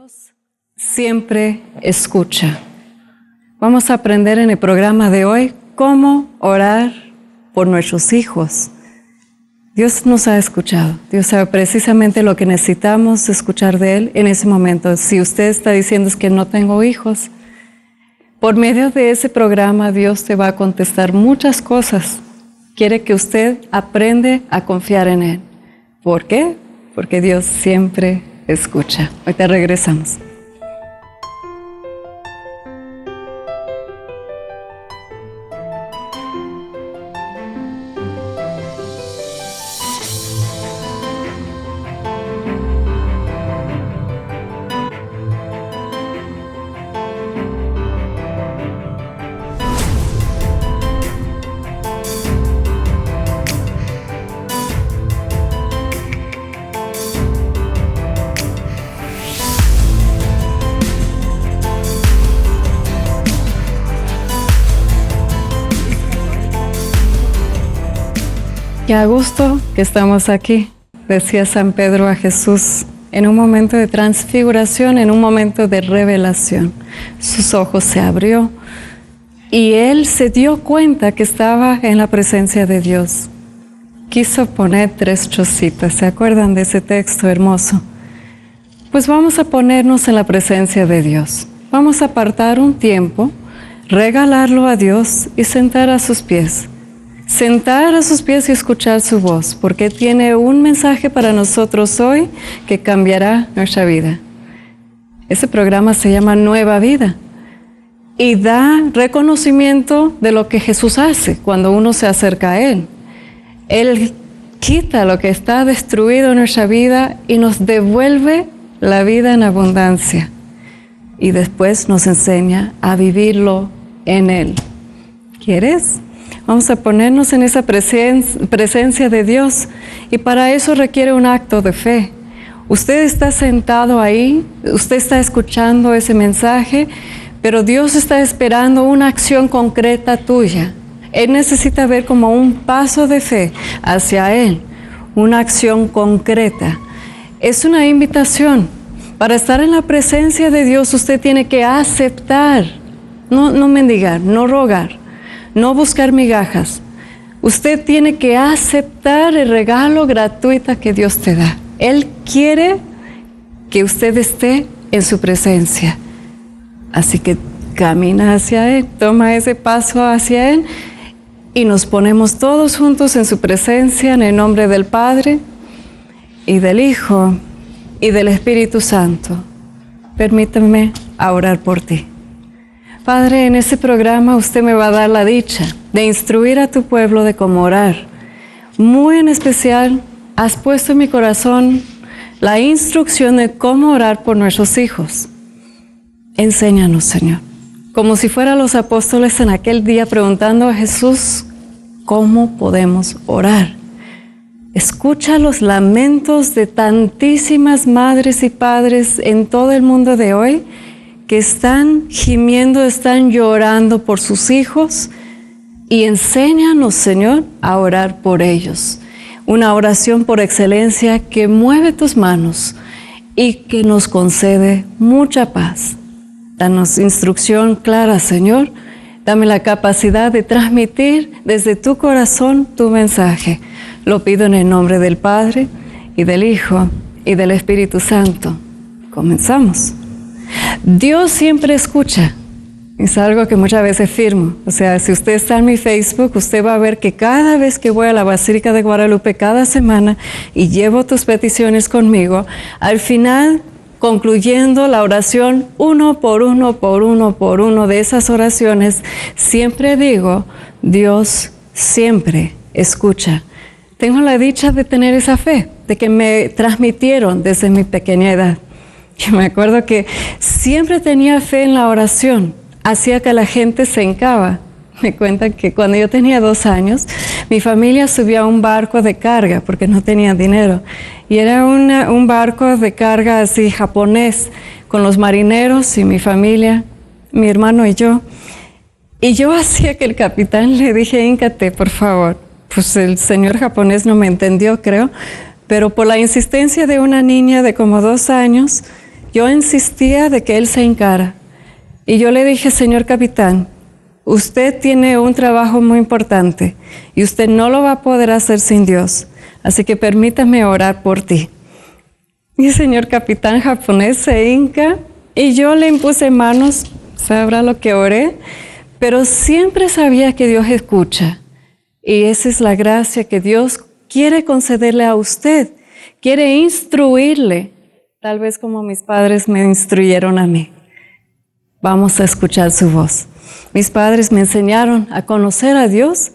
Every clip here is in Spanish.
Dios siempre escucha. Vamos a aprender en el programa de hoy cómo orar por nuestros hijos. Dios nos ha escuchado. Dios sabe precisamente lo que necesitamos escuchar de Él en ese momento. Si usted está diciendo es que no tengo hijos, por medio de ese programa Dios te va a contestar muchas cosas. Quiere que usted aprenda a confiar en Él. ¿Por qué? Porque Dios siempre escucha. Ahorita regresamos. Qué a gusto que estamos aquí, decía San Pedro a Jesús, en un momento de transfiguración, en un momento de revelación. Sus ojos se abrió y él se dio cuenta que estaba en la presencia de Dios. Quiso poner 3 chocitas, ¿se acuerdan de ese texto hermoso? Pues vamos a ponernos en la presencia de Dios. Vamos a apartar un tiempo, regalarlo a Dios y sentar a sus pies. Sentar a sus pies y escuchar su voz, porque tiene un mensaje para nosotros hoy que cambiará nuestra vida. Ese programa se llama Nueva Vida y da reconocimiento de lo que Jesús hace cuando uno se acerca a Él. Él quita lo que está destruido en nuestra vida y nos devuelve la vida en abundancia. Y después nos enseña a vivirlo en Él. ¿Quieres? Vamos a ponernos en esa presencia de Dios y para eso requiere un acto de fe. Usted está sentado ahí, usted está escuchando ese mensaje, pero Dios está esperando una acción concreta tuya. Él necesita ver como un paso de fe hacia Él, una acción concreta. Es una invitación. Para estar en la presencia de Dios usted tiene que aceptar, no mendigar, no rogar. No buscar migajas. Usted tiene que aceptar el regalo gratuito que Dios te da. Él quiere que usted esté en su presencia. Así que camina hacia Él, toma ese paso hacia Él y nos ponemos todos juntos en su presencia en el nombre del Padre y del Hijo y del Espíritu Santo. Permítame orar por ti. Padre, en este programa usted me va a dar la dicha de instruir a tu pueblo de cómo orar. Muy en especial, has puesto en mi corazón la instrucción de cómo orar por nuestros hijos. Enséñanos, Señor, como si fueran los apóstoles en aquel día preguntando a Jesús, ¿cómo podemos orar? Escucha los lamentos de tantísimas madres y padres en todo el mundo de hoy que están gimiendo, están llorando por sus hijos y enséñanos, Señor, a orar por ellos. Una oración por excelencia que mueve tus manos y que nos concede mucha paz. Danos instrucción clara, Señor. Dame la capacidad de transmitir desde tu corazón tu mensaje. Lo pido en el nombre del Padre y del Hijo y del Espíritu Santo. Comenzamos. Dios siempre escucha. Es algo que muchas veces firmo. O sea, si usted está en mi Facebook, usted va a ver que cada vez que voy a la Basílica de Guadalupe cada semana y llevo tus peticiones conmigo, al final, concluyendo la oración uno por uno de esas oraciones, siempre digo, Dios siempre escucha. Tengo la dicha de tener esa fe, de que me transmitieron desde mi pequeña edad. Yo me acuerdo que siempre tenía fe en la oración, hacía que la gente se hincaba. Me cuentan que cuando yo tenía 2 años, mi familia subió a un barco de carga porque no tenía dinero. Y era un barco de carga así japonés, con los marineros y mi familia, mi hermano y yo. Y yo hacía que el capitán le dije, híncate, por favor. Pues el señor japonés no me entendió, creo. Pero por la insistencia de una niña de como 2 años, yo insistía de que él se hincara. Y yo le dije, señor capitán, usted tiene un trabajo muy importante y usted no lo va a poder hacer sin Dios. Así que permítame orar por ti. Y el señor capitán japonés se hinca y yo le impuse manos, sabrá lo que oré, pero siempre sabía que Dios escucha. Y esa es la gracia que Dios quiere concederle a usted, quiere instruirle, tal vez como mis padres me instruyeron a mí. Vamos a escuchar su voz. Mis padres me enseñaron a conocer a Dios,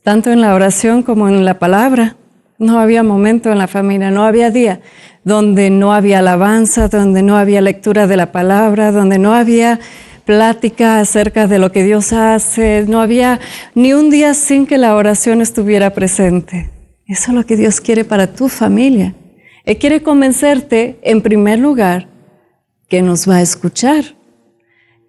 tanto en la oración como en la palabra. No había momento en la familia, no había día donde no había alabanza, donde no había lectura de la palabra, donde no había plática acerca de lo que Dios hace. No había ni un día sin que la oración estuviera presente. Eso es lo que Dios quiere para tu familia. Él quiere convencerte, en primer lugar, que nos va a escuchar.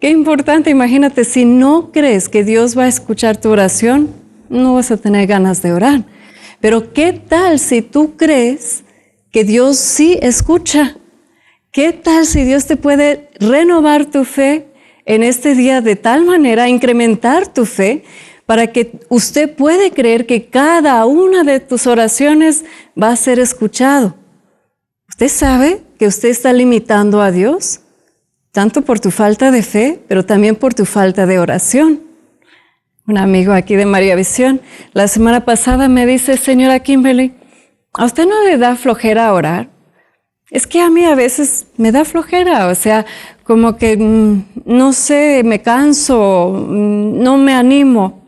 Qué importante, imagínate, si no crees que Dios va a escuchar tu oración, no vas a tener ganas de orar. Pero ¿qué tal si tú crees que Dios sí escucha? ¿Qué tal si Dios te puede renovar tu fe en este día de tal manera, incrementar tu fe, para que usted puede creer que cada una de tus oraciones va a ser escuchado? ¿Usted sabe que usted está limitando a Dios? Tanto por tu falta de fe, pero también por tu falta de oración. Un amigo aquí de María Visión, la semana pasada me dice, señora Kimberly, ¿a usted no le da flojera orar? Es que a mí a veces me da flojera, o sea, como que, no sé, me canso, no me animo.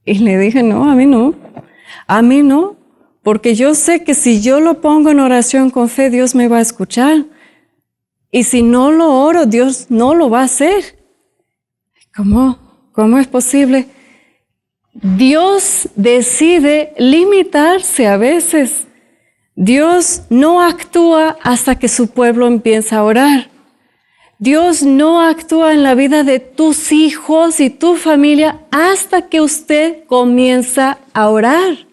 Y le dije, no, a mí no, porque yo sé que si yo lo pongo en oración con fe, Dios me va a escuchar. Y si no lo oro, Dios no lo va a hacer. ¿Cómo es posible? Dios decide limitarse a veces. Dios no actúa hasta que su pueblo empieza a orar. Dios no actúa en la vida de tus hijos y tu familia hasta que usted comienza a orar.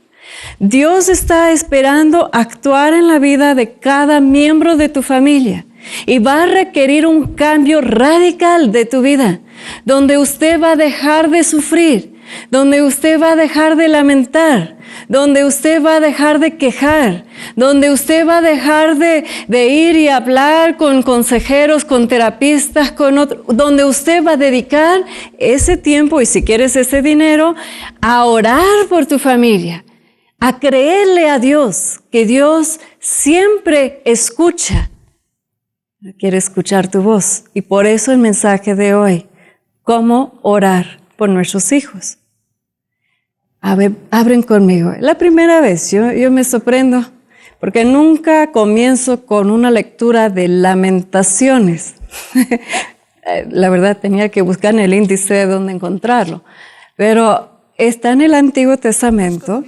Dios está esperando actuar en la vida de cada miembro de tu familia. Y va a requerir un cambio radical de tu vida, donde usted va a dejar de sufrir, donde usted va a dejar de lamentar, donde usted va a dejar de quejar, donde usted va a dejar de ir y hablar con consejeros, con terapistas, donde usted va a dedicar ese tiempo, y si quieres ese dinero, a orar por tu familia, a creerle a Dios, que Dios siempre escucha. Quiere escuchar tu voz. Y por eso el mensaje de hoy, cómo orar por nuestros hijos. Abren conmigo. La primera vez yo me sorprendo porque nunca comienzo con una lectura de Lamentaciones. La verdad tenía que buscar en el índice de dónde encontrarlo. Pero está en el Antiguo Testamento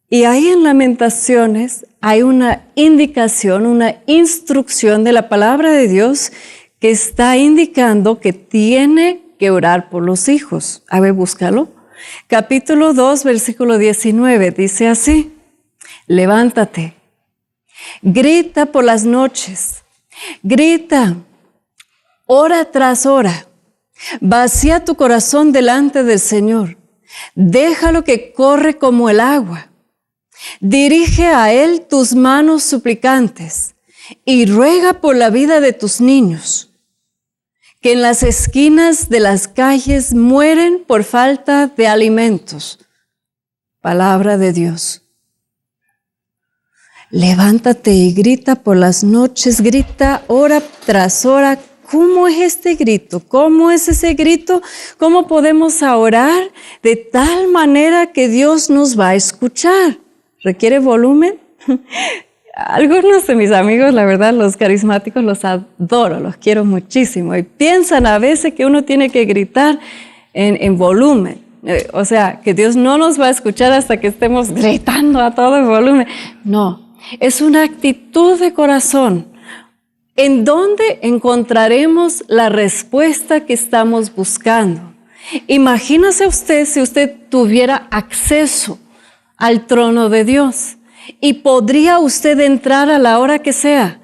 y ahí en Lamentaciones hay una indicación, una instrucción de la palabra de Dios que está indicando que tiene que orar por los hijos. A ver, búscalo. Capítulo 2, versículo 19, dice así: levántate, grita por las noches, grita, hora tras hora, vacía tu corazón delante del Señor. Déjalo que corre como el agua. Dirige a Él tus manos suplicantes y ruega por la vida de tus niños, que en las esquinas de las calles mueren por falta de alimentos. Palabra de Dios. Levántate y grita por las noches, grita hora tras hora. ¿Cómo es este grito? ¿Cómo es ese grito? ¿Cómo podemos orar de tal manera que Dios nos va a escuchar? ¿Requiere volumen? Algunos de mis amigos, la verdad, los carismáticos, los adoro, los quiero muchísimo. Y piensan a veces que uno tiene que gritar en volumen. O sea, que Dios no nos va a escuchar hasta que estemos gritando a todo el volumen. No, es una actitud de corazón. ¿En dónde encontraremos la respuesta que estamos buscando? Imagínese usted si usted tuviera acceso al trono de Dios y podría usted entrar a la hora que sea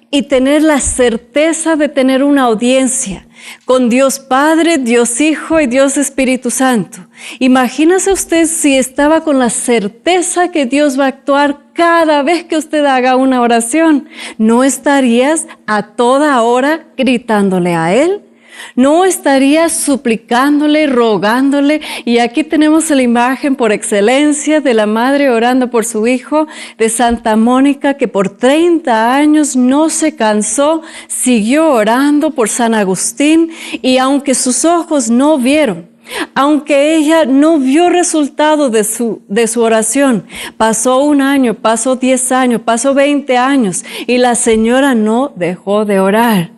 y tener la certeza de tener una audiencia con Dios Padre, Dios Hijo y Dios Espíritu Santo. Imagínese usted si estaba con la certeza que Dios va a actuar cada vez que usted haga una oración. ¿No estarías a toda hora gritándole a Él? ¿No estarías suplicándole, rogándole? Y aquí tenemos la imagen por excelencia de la madre orando por su hijo, de Santa Mónica, que por 30 años no se cansó, siguió orando por San Agustín, y aunque sus ojos no vieron, aunque ella no vio resultado de su oración, pasó 1 año, pasó 10 años, pasó 20 años, y la señora no dejó de orar.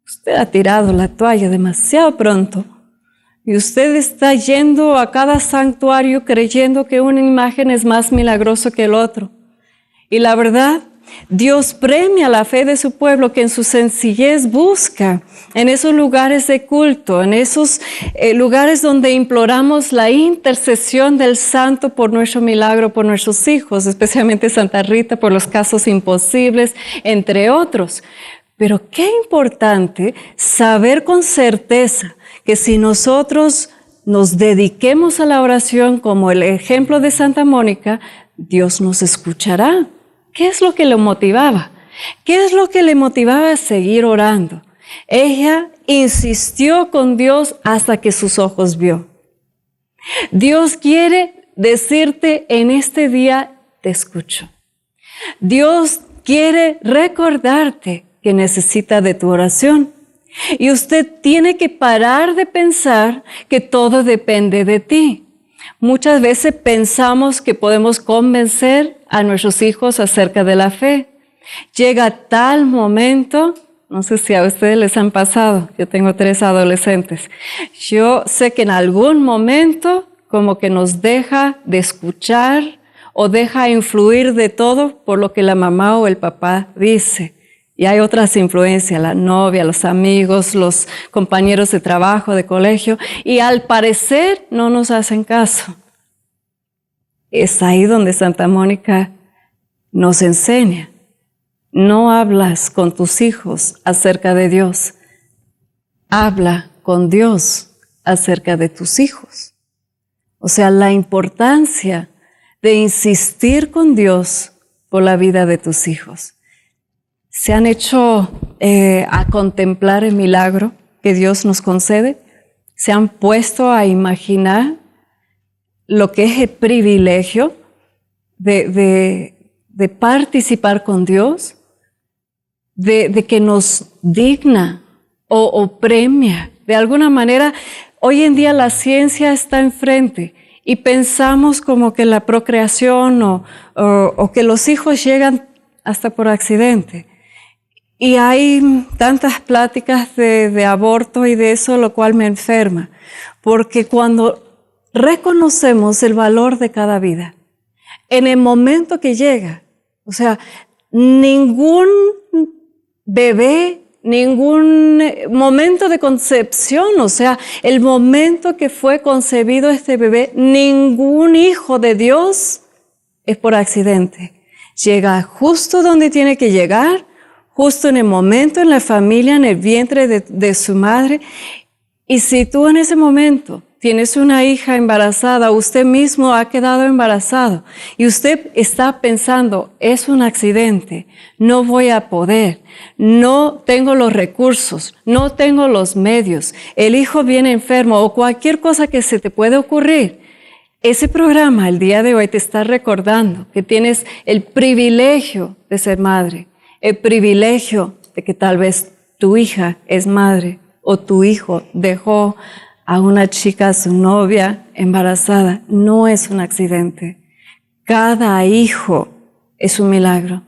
Usted ha tirado la toalla demasiado pronto y usted está yendo a cada santuario creyendo que una imagen es más milagrosa que el otro. Y la verdad, Dios premia la fe de su pueblo que en su sencillez busca en esos lugares de culto, en esos lugares donde imploramos la intercesión del santo por nuestro milagro, por nuestros hijos, especialmente Santa Rita, por los casos imposibles, entre otros. Pero qué importante saber con certeza que si nosotros nos dediquemos a la oración como el ejemplo de Santa Mónica, Dios nos escuchará. ¿Qué es lo que le motivaba? ¿Qué es lo que le motivaba a seguir orando? Ella insistió con Dios hasta que sus ojos vio. Dios quiere decirte en este día, te escucho. Dios quiere recordarte que necesita de tu oración. Y usted tiene que parar de pensar que todo depende de ti. Muchas veces pensamos que podemos convencer a nuestros hijos acerca de la fe. Llega tal momento, no sé si a ustedes les han pasado, yo tengo 3 adolescentes. Yo sé que en algún momento como que nos deja de escuchar o deja influir de todo por lo que la mamá o el papá dice. Y hay otras influencias, la novia, los amigos, los compañeros de trabajo, de colegio, y al parecer no nos hacen caso. Es ahí donde Santa Mónica nos enseña. No hablas con tus hijos acerca de Dios. Habla con Dios acerca de tus hijos. O sea, la importancia de insistir con Dios por la vida de tus hijos. ¿Se han hecho a contemplar el milagro que Dios nos concede? ¿Se han puesto a imaginar lo que es el privilegio de participar con Dios? De que nos digna o premia. De alguna manera, hoy en día la ciencia está enfrente y pensamos como que la procreación o que los hijos llegan hasta por accidente. Y hay tantas pláticas de aborto y de eso, lo cual me enferma. Porque cuando reconocemos el valor de cada vida, en el momento que llega, o sea, ningún bebé, ningún momento de concepción, o sea, el momento que fue concebido este bebé, ningún hijo de Dios es por accidente. Llega justo donde tiene que llegar, justo en el momento, en la familia, en el vientre de su madre. Y si tú en ese momento tienes una hija embarazada, usted mismo ha quedado embarazado y usted está pensando, es un accidente, no voy a poder, no tengo los recursos, no tengo los medios, el hijo viene enfermo o cualquier cosa que se te puede ocurrir. Ese programa el día de hoy te está recordando que tienes el privilegio de ser madre, el privilegio de que tal vez tu hija es madre o tu hijo dejó a una chica, su novia, embarazada. No es un accidente. Cada hijo es un milagro.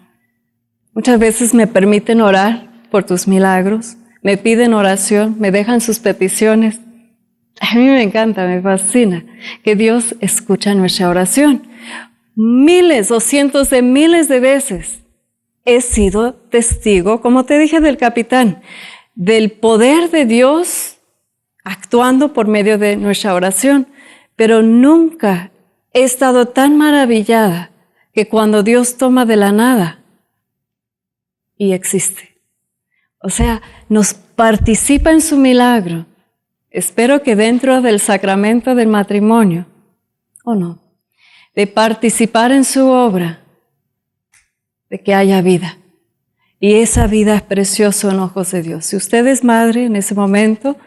Muchas veces me permiten orar por tus milagros, me piden oración, me dejan sus peticiones. A mí me encanta, me fascina que Dios escucha nuestra oración. Miles o cientos de miles de veces he sido testigo, como te dije del capitán, del poder de Dios actuando por medio de nuestra oración, pero nunca he estado tan maravillada que cuando Dios toma de la nada y existe. O sea, nos participa en su milagro. Espero que dentro del sacramento del matrimonio, ¿o no?, de participar en su obra, de que haya vida. Y esa vida es preciosa en ojos de Dios. Si usted es madre en ese momento,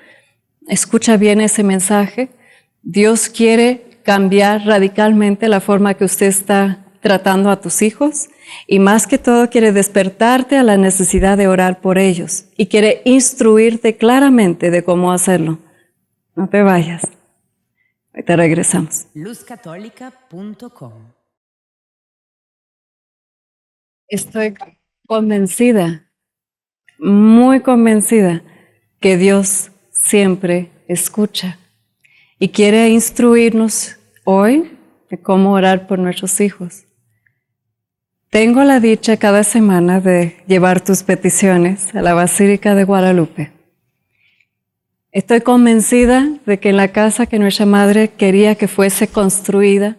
escucha bien ese mensaje. Dios quiere cambiar radicalmente la forma que usted está tratando a tus hijos y más que todo quiere despertarte a la necesidad de orar por ellos y quiere instruirte claramente de cómo hacerlo. No te vayas. Ahorita regresamos. luzcatólica.com. Estoy convencida, muy convencida, que Dios siempre escucha y quiere instruirnos hoy de cómo orar por nuestros hijos. Tengo la dicha cada semana de llevar tus peticiones a la Basílica de Guadalupe. Estoy convencida de que en la casa que nuestra madre quería que fuese construida,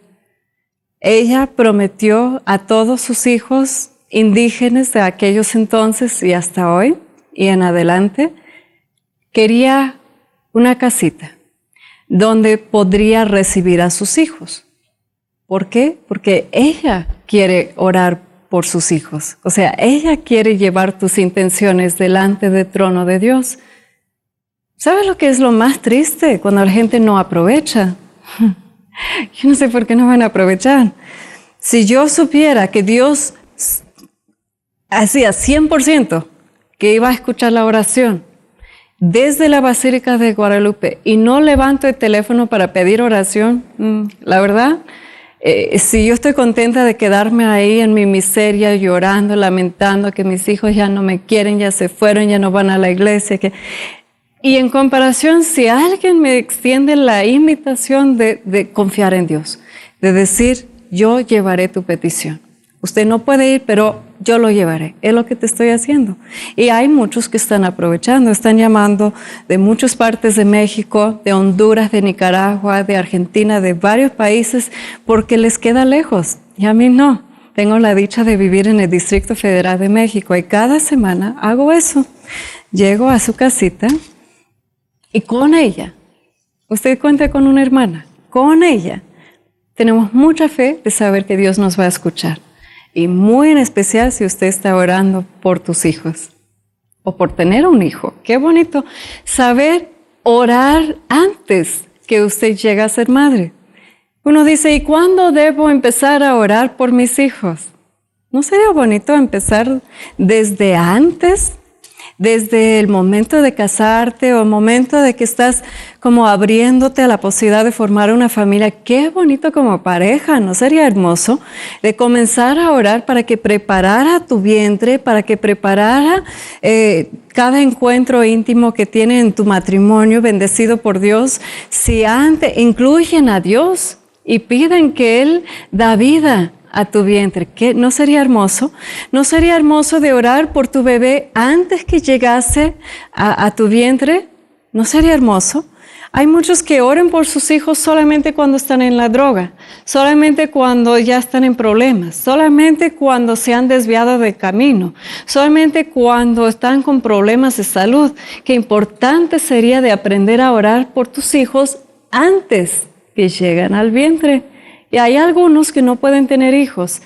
ella prometió a todos sus hijos indígenas de aquellos entonces y hasta hoy y en adelante, quería una casita donde podría recibir a sus hijos. ¿Por qué? Porque ella quiere orar por sus hijos. O sea, ella quiere llevar tus intenciones delante del trono de Dios. ¿Sabes lo que es lo más triste? Cuando la gente no aprovecha. Yo no sé por qué no van a aprovechar. Si yo supiera que Dios hacía 100% que iba a escuchar la oración desde la Basílica de Guadalupe y no levanto el teléfono para pedir oración, la verdad, si yo estoy contenta de quedarme ahí en mi miseria, llorando, lamentando que mis hijos ya no me quieren, ya se fueron, ya no van a la iglesia, y en comparación, si alguien me extiende la invitación de confiar en Dios, de decir, yo llevaré tu petición. Usted no puede ir, pero yo lo llevaré. Es lo que te estoy haciendo. Y hay muchos que están aprovechando, están llamando de muchas partes de México, de Honduras, de Nicaragua, de Argentina, de varios países, porque les queda lejos. Y a mí no. Tengo la dicha de vivir en el Distrito Federal de México y cada semana hago eso. Llego a su casita y con ella, usted cuenta con una hermana, con ella, tenemos mucha fe de saber que Dios nos va a escuchar. Y muy en especial si usted está orando por tus hijos o por tener un hijo. Qué bonito saber orar antes que usted llegue a ser madre. Uno dice, ¿y cuándo debo empezar a orar por mis hijos? ¿No sería bonito empezar desde antes? Desde el momento de casarte o el momento de que estás como abriéndote a la posibilidad de formar una familia. Qué bonito como pareja, ¿no sería hermoso? De comenzar a orar para que preparara tu vientre, para que preparara cada encuentro íntimo que tiene en tu matrimonio, bendecido por Dios. Si antes incluyen a Dios y piden que Él da vida a tu vientre. ¿Qué? ¿No sería hermoso? ¿No sería hermoso de orar por tu bebé antes que llegase a tu vientre? ¿No sería hermoso? Hay muchos que oran por sus hijos solamente cuando están en la droga, solamente cuando ya están en problemas, solamente cuando se han desviado del camino, solamente cuando están con problemas de salud. Qué importante sería de aprender a orar por tus hijos antes que lleguen al vientre. Y hay algunos que no pueden tener hijos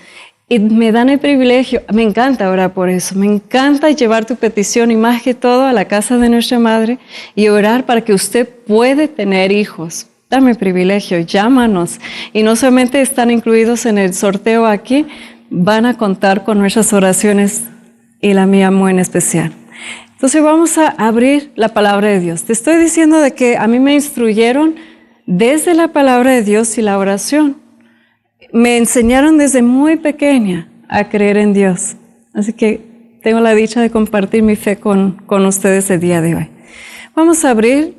y me dan el privilegio, me encanta orar por eso, me encanta llevar tu petición y más que todo a la casa de nuestra madre y orar para que usted pueda tener hijos. Dame el privilegio, llámanos. Y no solamente están incluidos en el sorteo aquí, van a contar con nuestras oraciones y la mía muy en especial. Entonces vamos a abrir la palabra de Dios. Te estoy diciendo de que a mí me instruyeron desde la palabra de Dios y la oración. Me enseñaron desde muy pequeña a creer en Dios. Así que tengo la dicha de compartir mi fe con ustedes el día de hoy. Vamos a abrir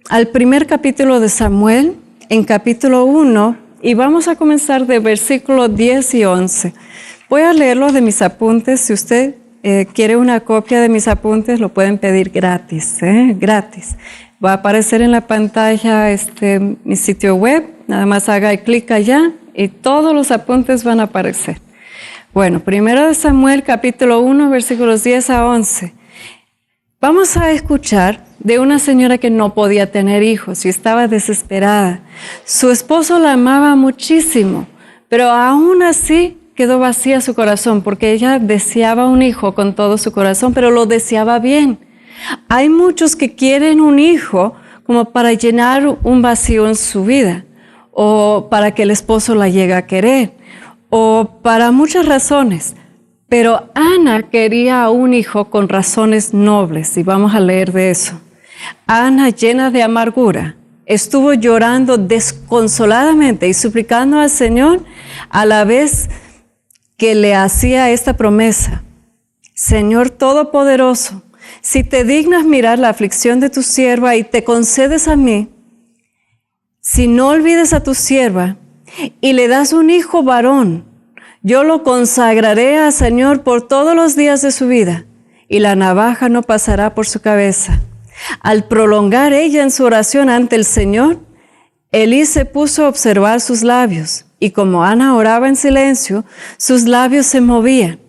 al primer capítulo de Samuel, en capítulo 1, y vamos a comenzar de versículos 10 y 11. Voy a leerlo de mis apuntes. Si usted quiere una copia de mis apuntes, lo pueden pedir gratis, gratis. Va a aparecer en la pantalla mi sitio web. Nada más haga clic allá y todos los apuntes van a aparecer. Bueno, 1 Samuel capítulo 1, versículos 10 a 11. Vamos a escuchar de una señora que no podía tener hijos y estaba desesperada. Su esposo la amaba muchísimo, pero aún así quedó vacía su corazón porque ella deseaba un hijo con todo su corazón, pero lo deseaba bien. Hay muchos que quieren un hijo como para llenar un vacío en su vida o para que el esposo la llegue a querer o para muchas razones. Pero Ana quería un hijo con razones nobles y vamos a leer de eso. Ana, llena de amargura, estuvo llorando desconsoladamente y suplicando al Señor a la vez que le hacía esta promesa. Señor Todopoderoso, si te dignas mirar la aflicción de tu sierva y te concedes a mí, si no olvides a tu sierva y le das un hijo varón, yo lo consagraré al Señor por todos los días de su vida, y la navaja no pasará por su cabeza. Al prolongar ella en su oración ante el Señor, Elí se puso a observar sus labios, y como Ana oraba en silencio, sus labios se movían,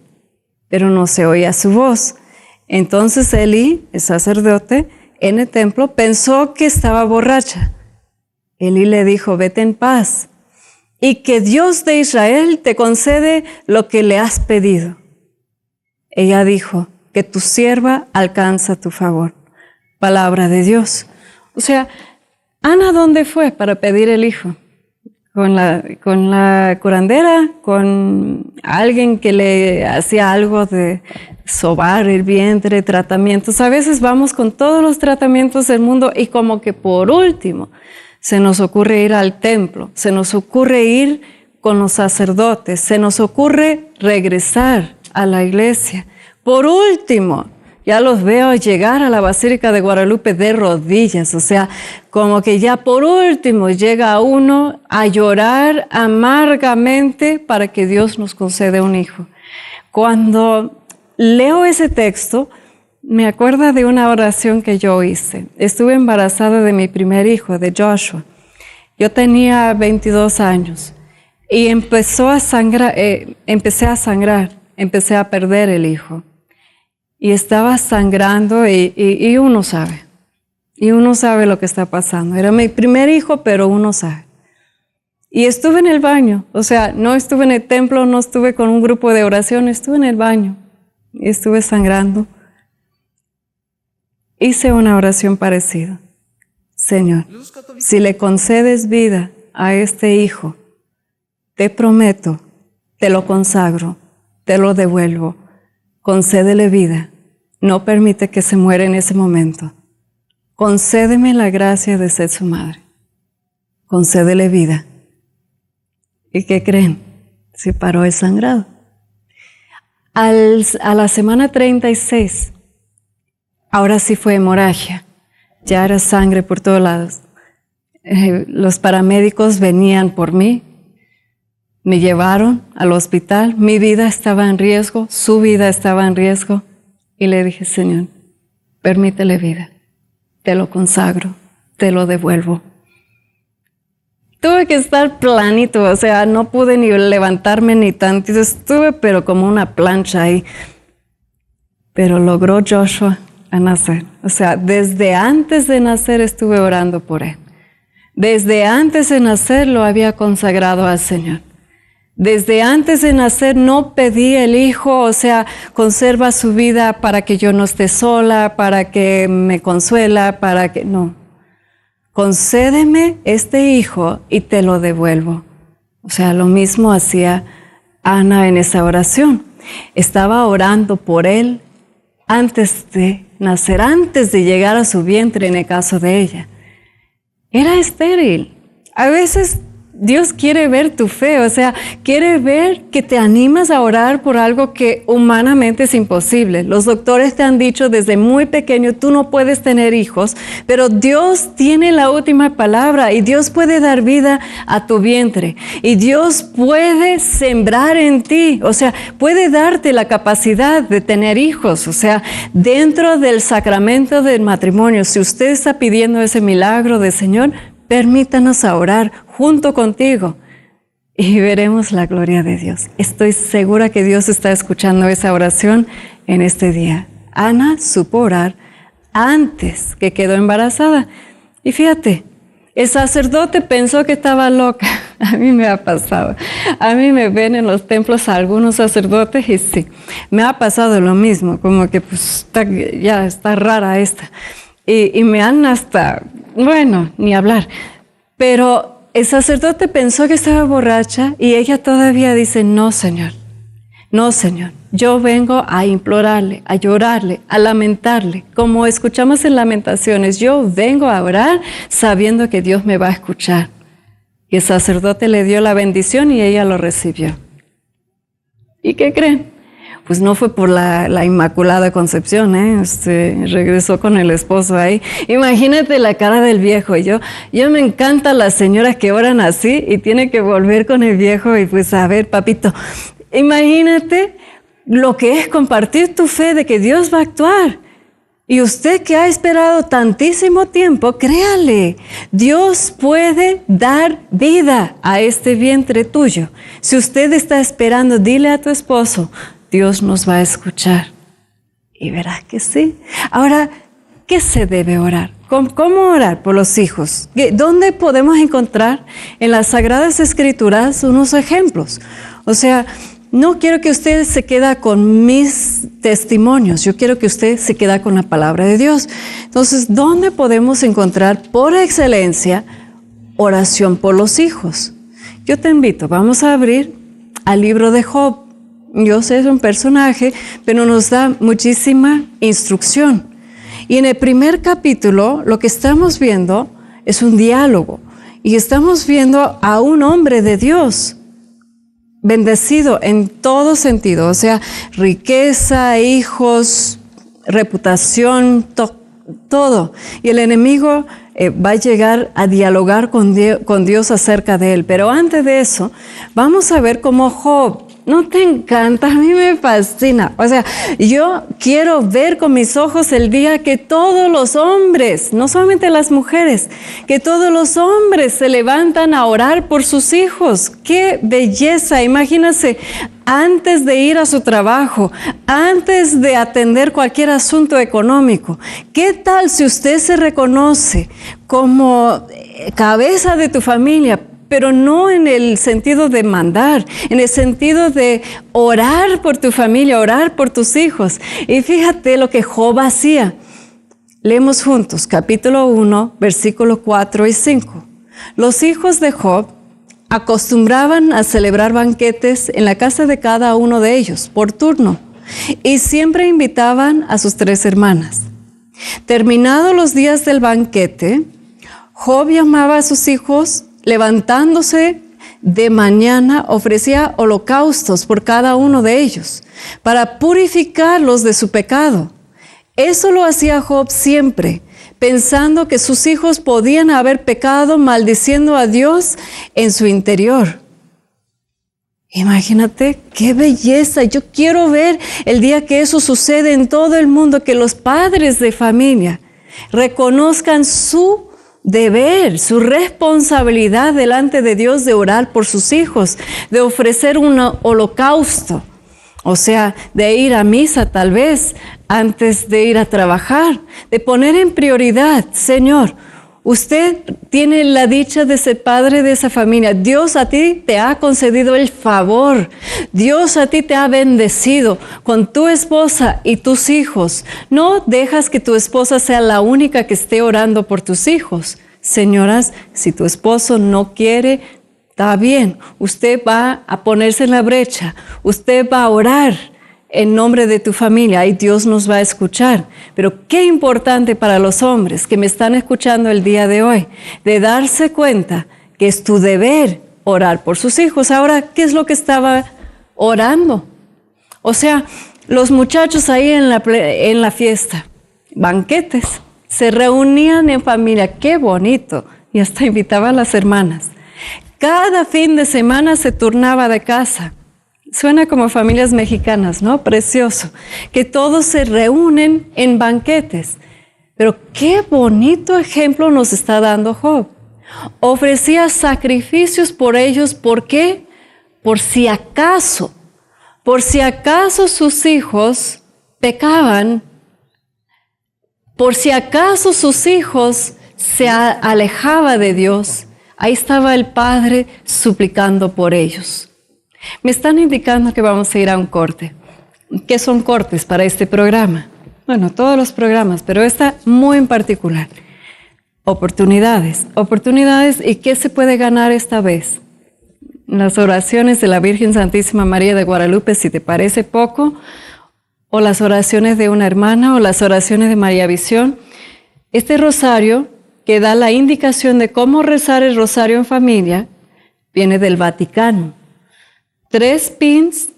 pero no se oía su voz. Entonces Elí, el sacerdote, en el templo, pensó que estaba borracha. Elí le dijo, vete en paz, y que Dios de Israel te concede lo que le has pedido. Ella dijo, que tu sierva alcanza tu favor. Palabra de Dios. O sea, Ana, ¿dónde fue para pedir el hijo? ¿Con la curandera? ¿Con alguien que le hacía algo de sobar el vientre, tratamientos? A veces vamos con todos los tratamientos del mundo y como que por último se nos ocurre ir al templo, se nos ocurre ir con los sacerdotes, se nos ocurre regresar a la iglesia. Por último, ya los veo llegar a la Basílica de Guadalupe de rodillas, o sea, como que ya por último llega uno a llorar amargamente para que Dios nos conceda un hijo. Cuando leo ese texto, me acuerdo de una oración que yo hice. Estuve embarazada de mi primer hijo, de Joshua. Yo tenía 22 años y empecé a sangrar, empecé a perder el hijo. Y estaba sangrando y uno sabe. Y uno sabe lo que está pasando. Era mi primer hijo, pero uno sabe. Y estuve en el baño. O sea, no estuve en el templo, no estuve con un grupo de oración, estuve en el baño. Y estuve sangrando. Hice una oración parecida. Señor, si le concedes vida a este hijo, te prometo, te lo consagro, te lo devuelvo. Concédele vida, no permite que se muera en ese momento. Concédeme la gracia de ser su madre. Concédele vida. ¿Y qué creen? Se paró el sangrado. A la semana 36, ahora sí fue hemorragia. Ya era sangre por todos lados. Los paramédicos venían por mí. Me llevaron al hospital, mi vida estaba en riesgo, su vida estaba en riesgo. Y le dije, Señor, permítele vida, te lo consagro, te lo devuelvo. Tuve que estar planito, o sea, no pude ni levantarme ni tantito, estuve pero como una plancha ahí. Pero logró Joshua a nacer. O sea, desde antes de nacer estuve orando por él. Desde antes de nacer lo había consagrado al Señor. Desde antes de nacer no pedí el hijo, o sea, conserva su vida para que yo no esté sola, para que me consuela, para que... No. Concédeme este hijo y te lo devuelvo. O sea, lo mismo hacía Ana en esa oración. Estaba orando por él antes de nacer, antes de llegar a su vientre en el caso de ella. Era estéril. A veces Dios quiere ver tu fe, o sea, quiere ver que te animas a orar por algo que humanamente es imposible. Los doctores te han dicho desde muy pequeño, tú no puedes tener hijos, pero Dios tiene la última palabra y Dios puede dar vida a tu vientre. Y Dios puede sembrar en ti, o sea, puede darte la capacidad de tener hijos. O sea, dentro del sacramento del matrimonio, si usted está pidiendo ese milagro del Señor, permítanos a orar junto contigo y veremos la gloria de Dios. Estoy segura que Dios está escuchando esa oración en este día. Ana supo orar antes que quedó embarazada. Y fíjate, el sacerdote pensó que estaba loca. A mí me ha pasado. A mí me ven en los templos a algunos sacerdotes y sí, me ha pasado lo mismo, como que pues ya está rara esta. Y me han hasta, bueno, ni hablar. Pero el sacerdote pensó que estaba borracha y ella todavía dice, no, Señor, yo vengo a implorarle, a llorarle, a lamentarle. Como escuchamos en Lamentaciones, yo vengo a orar sabiendo que Dios me va a escuchar. Y el sacerdote le dio la bendición y ella lo recibió. ¿Y qué creen? Pues no fue por la Inmaculada Concepción, regresó con el esposo ahí. Imagínate la cara del viejo. Yo me encanta las señoras que oran así y tiene que volver con el viejo y pues a ver, papito, imagínate lo que es compartir tu fe de que Dios va a actuar. Y usted que ha esperado tantísimo tiempo, créale, Dios puede dar vida a este vientre tuyo. Si usted está esperando, dile a tu esposo, Dios nos va a escuchar. Y verá que sí. Ahora, ¿qué se debe orar? ¿Cómo orar por los hijos? ¿Dónde podemos encontrar en las Sagradas Escrituras unos ejemplos? O sea, no quiero que usted se quede con mis testimonios, yo quiero que usted se quede con la palabra de Dios. Entonces, ¿dónde podemos encontrar por excelencia oración por los hijos? Yo te invito, vamos a abrir al libro de Job. Yo sé, es un personaje, pero nos da muchísima instrucción. Y en el primer capítulo, lo que estamos viendo es un diálogo. Y estamos viendo a un hombre de Dios, bendecido en todo sentido, o sea, riqueza, hijos, reputación, todo. Y el enemigo va a llegar a dialogar con Dios acerca de él. Pero antes de eso, vamos a ver cómo Job, ¿no te encanta? A mí me fascina. O sea, yo quiero ver con mis ojos el día que todos los hombres, no solamente las mujeres, que todos los hombres se levantan a orar por sus hijos. ¡Qué belleza! Imagínense, antes de ir a su trabajo, antes de atender cualquier asunto económico. ¿Qué tal si usted se reconoce como cabeza de tu familia? Pero no en el sentido de mandar, en el sentido de orar por tu familia, orar por tus hijos. Y fíjate lo que Job hacía. Leemos juntos, capítulo 1, versículos 4 y 5. Los hijos de Job acostumbraban a celebrar banquetes en la casa de cada uno de ellos, por turno, y siempre invitaban a sus 3 hermanas. Terminados los días del banquete, Job llamaba a sus hijos. Levantándose de mañana, ofrecía holocaustos por cada uno de ellos, para purificarlos de su pecado. Eso lo hacía Job siempre, pensando que sus hijos podían haber pecado maldiciendo a Dios en su interior. Imagínate, qué belleza. Yo quiero ver el día que eso sucede en todo el mundo, que los padres de familia reconozcan su deber, su responsabilidad delante de Dios de orar por sus hijos, de ofrecer un holocausto, o sea, de ir a misa tal vez antes de ir a trabajar, de poner en prioridad, Señor, usted tiene la dicha de ser padre de esa familia. Dios a ti te ha concedido el favor. Dios a ti te ha bendecido con tu esposa y tus hijos. No dejas que tu esposa sea la única que esté orando por tus hijos. Señoras, si tu esposo no quiere, está bien. Usted va a ponerse en la brecha. Usted va a orar en nombre de tu familia, y Dios nos va a escuchar. Pero qué importante para los hombres que me están escuchando el día de hoy, de darse cuenta que es tu deber orar por sus hijos. Ahora, ¿qué es lo que estaba orando? O sea, los muchachos ahí en la fiesta, banquetes, se reunían en familia, qué bonito, y hasta invitaban a las hermanas. Cada fin de semana se turnaba de casa. Suena como familias mexicanas, ¿no? Precioso. Que todos se reúnen en banquetes. Pero qué bonito ejemplo nos está dando Job. Ofrecía sacrificios por ellos. ¿Por qué? por si acaso sus hijos pecaban, por si acaso sus hijos se alejaban de Dios, ahí estaba el Padre suplicando por ellos. Me están indicando que vamos a ir a un corte. ¿Qué son cortes para este programa? Bueno, todos los programas, pero esta muy en particular. Oportunidades. ¿Y qué se puede ganar esta vez? Las oraciones de la Virgen Santísima María de Guadalupe, si te parece poco, o las oraciones de una hermana, o las oraciones de María Visión. Este rosario, que da la indicación de cómo rezar el rosario en familia, viene del Vaticano. 3 pins,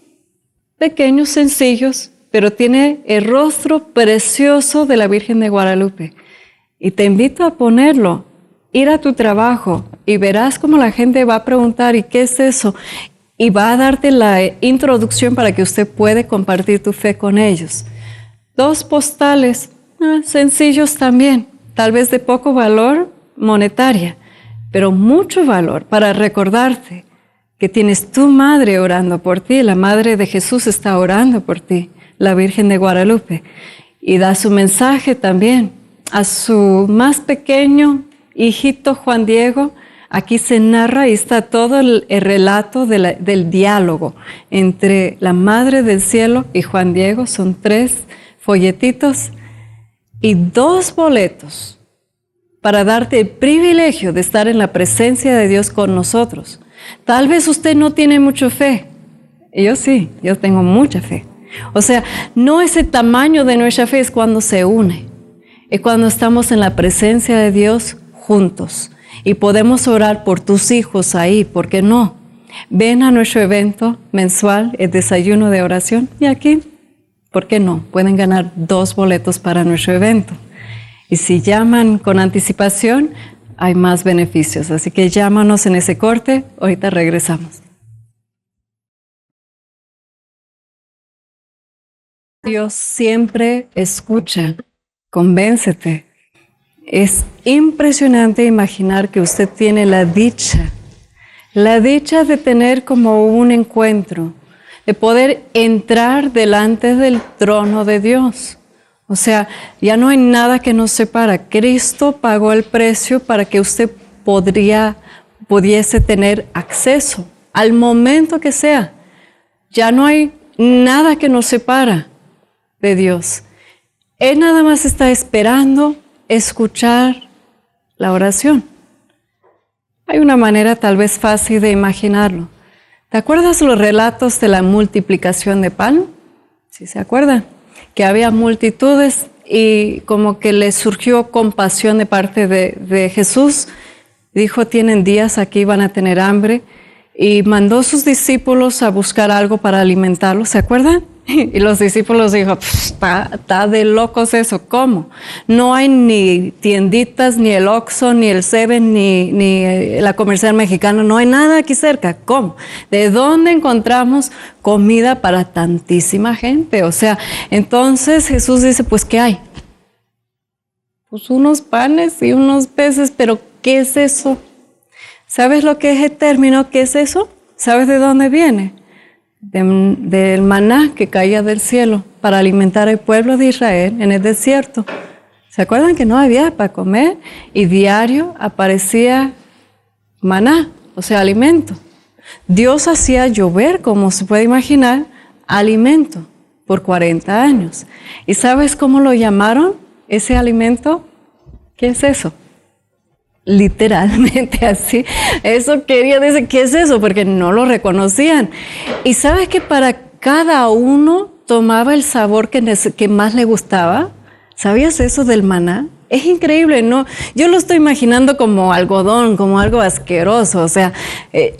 pequeños, sencillos, pero tiene el rostro precioso de la Virgen de Guadalupe. Y te invito a ponerlo, ir a tu trabajo, y verás cómo la gente va a preguntar, ¿y qué es eso? Y va a darte la introducción para que usted pueda compartir tu fe con ellos. 2 postales, sencillos también, tal vez de poco valor monetaria, pero mucho valor para recordarte que tienes tu madre orando por ti, la Madre de Jesús está orando por ti, la Virgen de Guadalupe. Y da su mensaje también a su más pequeño hijito Juan Diego. Aquí se narra y está todo el relato del diálogo entre la Madre del Cielo y Juan Diego. Son 3 folletitos y 2 boletos para darte el privilegio de estar en la presencia de Dios con nosotros. Tal vez usted no tiene mucha fe. Yo sí, yo tengo mucha fe. O sea, no es el tamaño de nuestra fe, es cuando se une. Es cuando estamos en la presencia de Dios juntos. Y podemos orar por tus hijos ahí, ¿por qué no? Ven a nuestro evento mensual, el desayuno de oración, y aquí, ¿por qué no? Pueden ganar 2 boletos para nuestro evento. Y si llaman con anticipación, hay más beneficios. Así que llámanos en ese corte, ahorita regresamos. Dios siempre escucha, convéncete. Es impresionante imaginar que usted tiene la dicha de tener como un encuentro, de poder entrar delante del trono de Dios. O sea, ya no hay nada que nos separa. Cristo pagó el precio para que usted pudiese tener acceso al momento que sea. Ya no hay nada que nos separa de Dios. Él nada más está esperando escuchar la oración. Hay una manera tal vez fácil de imaginarlo. ¿Te acuerdas los relatos de la multiplicación de pan? ¿Sí se acuerdan? Que había multitudes y como que le surgió compasión de parte de Jesús. Dijo, tienen días aquí, van a tener hambre. Y mandó a sus discípulos a buscar algo para alimentarlos. ¿Se acuerdan? Y los discípulos dijo, está de locos eso, ¿cómo? No hay ni tienditas, ni el Oxxo, ni el Seven, ni la Comercial Mexicana, no hay nada aquí cerca, ¿cómo? ¿De dónde encontramos comida para tantísima gente? O sea, entonces Jesús dice, pues, ¿qué hay? Pues unos panes y unos peces, pero ¿qué es eso? ¿Sabes lo que es el término? ¿Qué es eso? ¿Sabes de dónde viene? Del maná que caía del cielo para alimentar al pueblo de Israel en el desierto. ¿Se acuerdan que no había para comer? Y diario aparecía maná, o sea, alimento. Dios hacía llover, como se puede imaginar, alimento por 40 años. ¿Y sabes cómo lo llamaron ese alimento? ¿Qué es eso? Literalmente así. Eso quería decir, ¿qué es eso? Porque no lo reconocían. Y sabes que para cada uno tomaba el sabor que más le gustaba. ¿Sabías eso del maná? Es increíble, ¿no? Yo lo estoy imaginando como algodón, como algo asqueroso. O sea,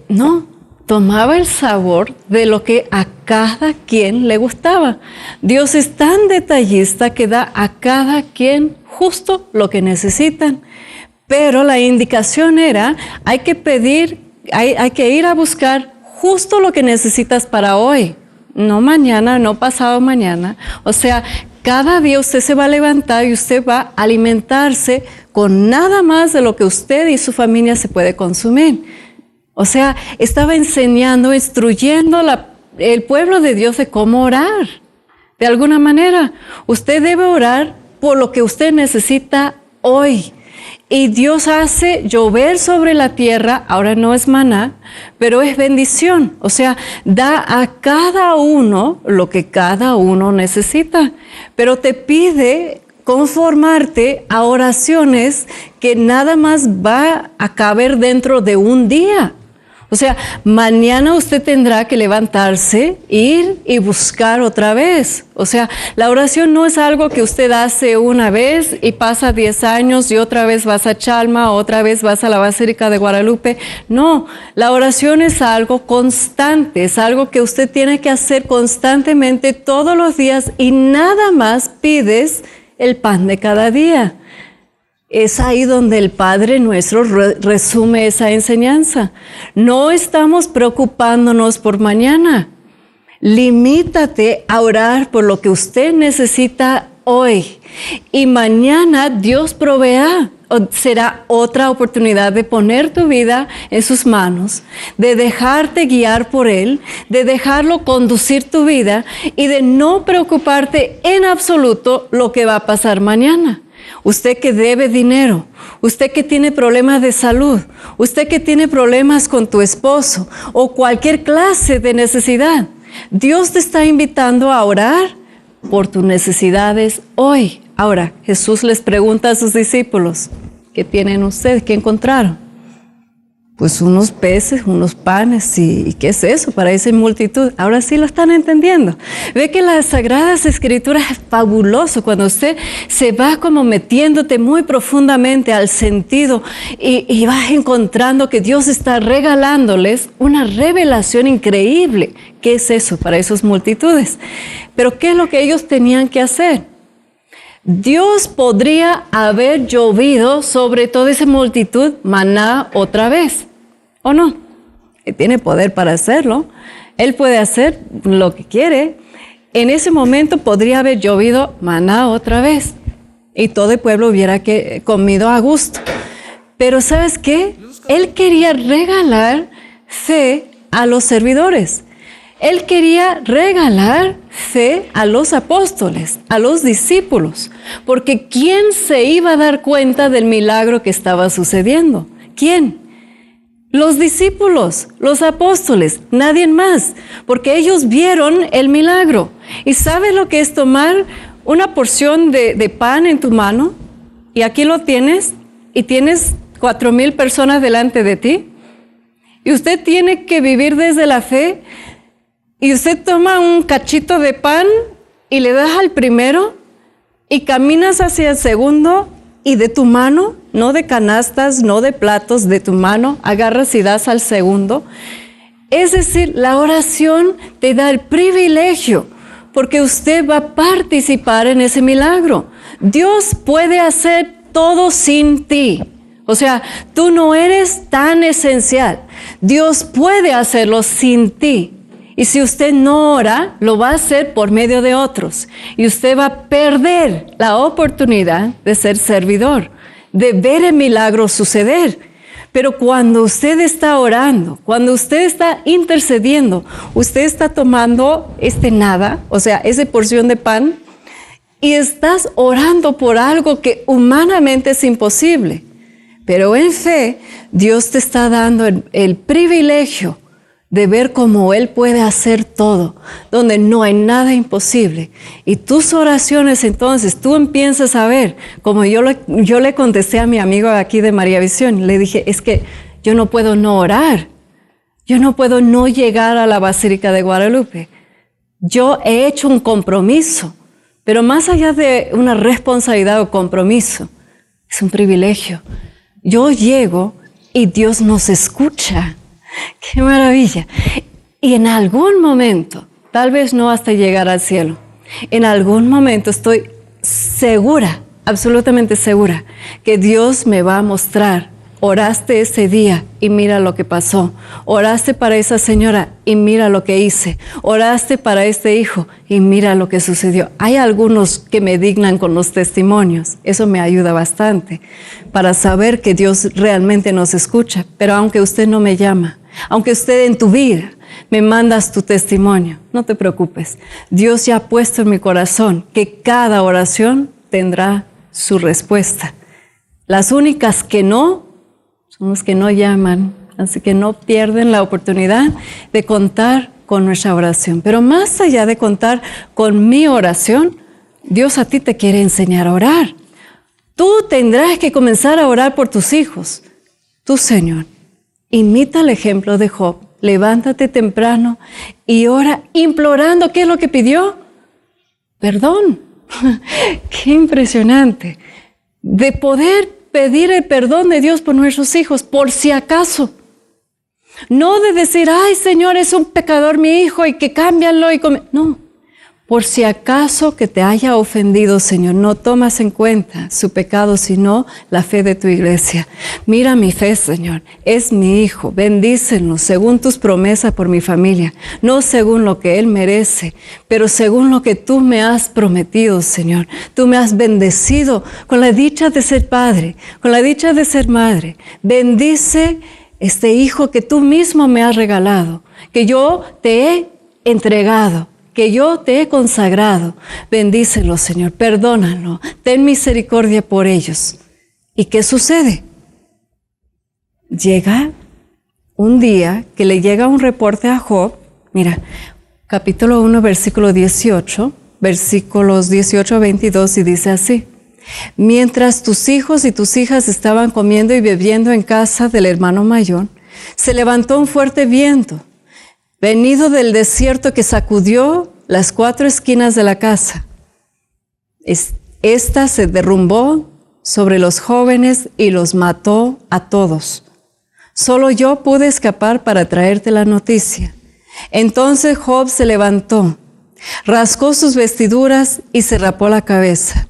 no, tomaba el sabor de lo que a cada quien le gustaba. Dios es tan detallista que da a cada quien justo lo que necesitan. Pero la indicación era, hay que ir a buscar justo lo que necesitas para hoy, no mañana, no pasado mañana. O sea, cada día usted se va a levantar y usted va a alimentarse con nada más de lo que usted y su familia se puede consumir. O sea, estaba enseñando, instruyendo el pueblo de Dios de cómo orar. De alguna manera, usted debe orar por lo que usted necesita hoy. Y Dios hace llover sobre la tierra, ahora no es maná, pero es bendición. O sea, da a cada uno lo que cada uno necesita. Pero te pide conformarte a oraciones que nada más va a caber dentro de un día. O sea, mañana usted tendrá que levantarse, ir y buscar otra vez. O sea, la oración no es algo que usted hace una vez y pasa 10 años y otra vez vas a Chalma, otra vez vas a la Basílica de Guadalupe. No, la oración es algo constante, es algo que usted tiene que hacer constantemente todos los días y nada más pides el pan de cada día. Es ahí donde el Padre Nuestro resume esa enseñanza. No estamos preocupándonos por mañana. Limítate a orar por lo que usted necesita hoy. Y mañana Dios proveerá. Será otra oportunidad de poner tu vida en sus manos, de dejarte guiar por Él, de dejarlo conducir tu vida y de no preocuparte en absoluto lo que va a pasar mañana. Usted que debe dinero, usted que tiene problemas de salud, usted que tiene problemas con tu esposo o cualquier clase de necesidad, Dios te está invitando a orar por tus necesidades hoy. Ahora, Jesús les pregunta a sus discípulos, ¿qué tienen ustedes? ¿Qué encontraron? Pues unos peces, unos panes, ¿y qué es eso para esa multitud? Ahora sí lo están entendiendo. Ve que las Sagradas Escrituras es fabuloso cuando usted se va como metiéndote muy profundamente al sentido y vas encontrando que Dios está regalándoles una revelación increíble. ¿Qué es eso para esas multitudes? Pero ¿qué es lo que ellos tenían que hacer? Dios podría haber llovido sobre toda esa multitud maná otra vez, ¿o no? Él tiene poder para hacerlo. Él puede hacer lo que quiere. En ese momento podría haber llovido maná otra vez y todo el pueblo hubiera comido a gusto. Pero ¿sabes qué? Él quería regalar fe a los servidores. Él quería regalar fe a los apóstoles, a los discípulos, porque ¿quién se iba a dar cuenta del milagro que estaba sucediendo? ¿Quién? Los discípulos, los apóstoles, nadie más, porque ellos vieron el milagro. ¿Y sabes lo que es tomar una porción de pan en tu mano? Y aquí lo tienes, y tienes 4,000 personas delante de ti. Y usted tiene que vivir desde la fe. Y usted toma un cachito de pan y le das al primero y caminas hacia el segundo y de tu mano, no de canastas, no de platos, de tu mano, agarras y das al segundo. Es decir, la oración te da el privilegio porque usted va a participar en ese milagro. Dios puede hacer todo sin ti. O sea, tú no eres tan esencial. Dios puede hacerlo sin ti. Y si usted no ora, lo va a hacer por medio de otros. Y usted va a perder la oportunidad de ser servidor, de ver el milagro suceder. Pero cuando usted está orando, cuando usted está intercediendo, usted está tomando nada, o sea, esa porción de pan, y estás orando por algo que humanamente es imposible. Pero en fe, Dios te está dando el privilegio de ver cómo Él puede hacer todo, donde no hay nada imposible. Y tus oraciones, entonces, tú empiezas a ver, como yo le contesté a mi amigo aquí de María Visión, le dije, es que yo no puedo no orar, yo no puedo no llegar a la Basílica de Guadalupe. Yo he hecho un compromiso, pero más allá de una responsabilidad o compromiso, es un privilegio. Yo llego y Dios nos escucha. ¡Qué maravilla! Y en algún momento, tal vez no hasta llegar al cielo, en algún momento estoy segura, absolutamente segura, que Dios me va a mostrar, oraste ese día y mira lo que pasó, oraste para esa señora y mira lo que hice, oraste para este hijo y mira lo que sucedió. Hay algunos que me dignan con los testimonios, eso me ayuda bastante para saber que Dios realmente nos escucha, pero aunque usted no me llama, Aunque usted en tu vida me mandas tu testimonio, no te preocupes. Dios ya ha puesto en mi corazón que cada oración tendrá su respuesta. Las únicas que no, son los que no llaman, así que no pierden la oportunidad de contar con nuestra oración. Pero más allá de contar con mi oración, Dios a ti te quiere enseñar a orar. Tú tendrás que comenzar a orar por tus hijos. Tú, Señor, imita el ejemplo de Job. Levántate temprano y ora implorando. ¿Qué es lo que pidió? Perdón. Qué impresionante. De poder pedir el perdón de Dios por nuestros hijos, por si acaso. No de decir, ay, Señor, es un pecador mi hijo y que cámbialo. No. Por si acaso que te haya ofendido, Señor, no tomas en cuenta su pecado, sino la fe de tu iglesia. Mira mi fe, Señor, es mi hijo, bendícenlo según tus promesas por mi familia, no según lo que él merece, pero según lo que tú me has prometido, Señor. Tú me has bendecido con la dicha de ser padre, con la dicha de ser madre. Bendice este hijo que tú mismo me has regalado, que yo te he entregado, que yo te he consagrado. Bendícelo, Señor, perdónalo, ten misericordia por ellos. ¿Y qué sucede? Llega un día que le llega un reporte a Job. Mira, capítulo 1, versículo 18, versículos 18 a 22, y dice así: mientras tus hijos y tus hijas estaban comiendo y bebiendo en casa del hermano mayor, se levantó un fuerte viento, venido del desierto, que sacudió las 4 esquinas de la casa. Esta se derrumbó sobre los jóvenes y los mató a todos. Solo yo pude escapar para traerte la noticia. Entonces Job se levantó, rascó sus vestiduras y se rapó la cabeza.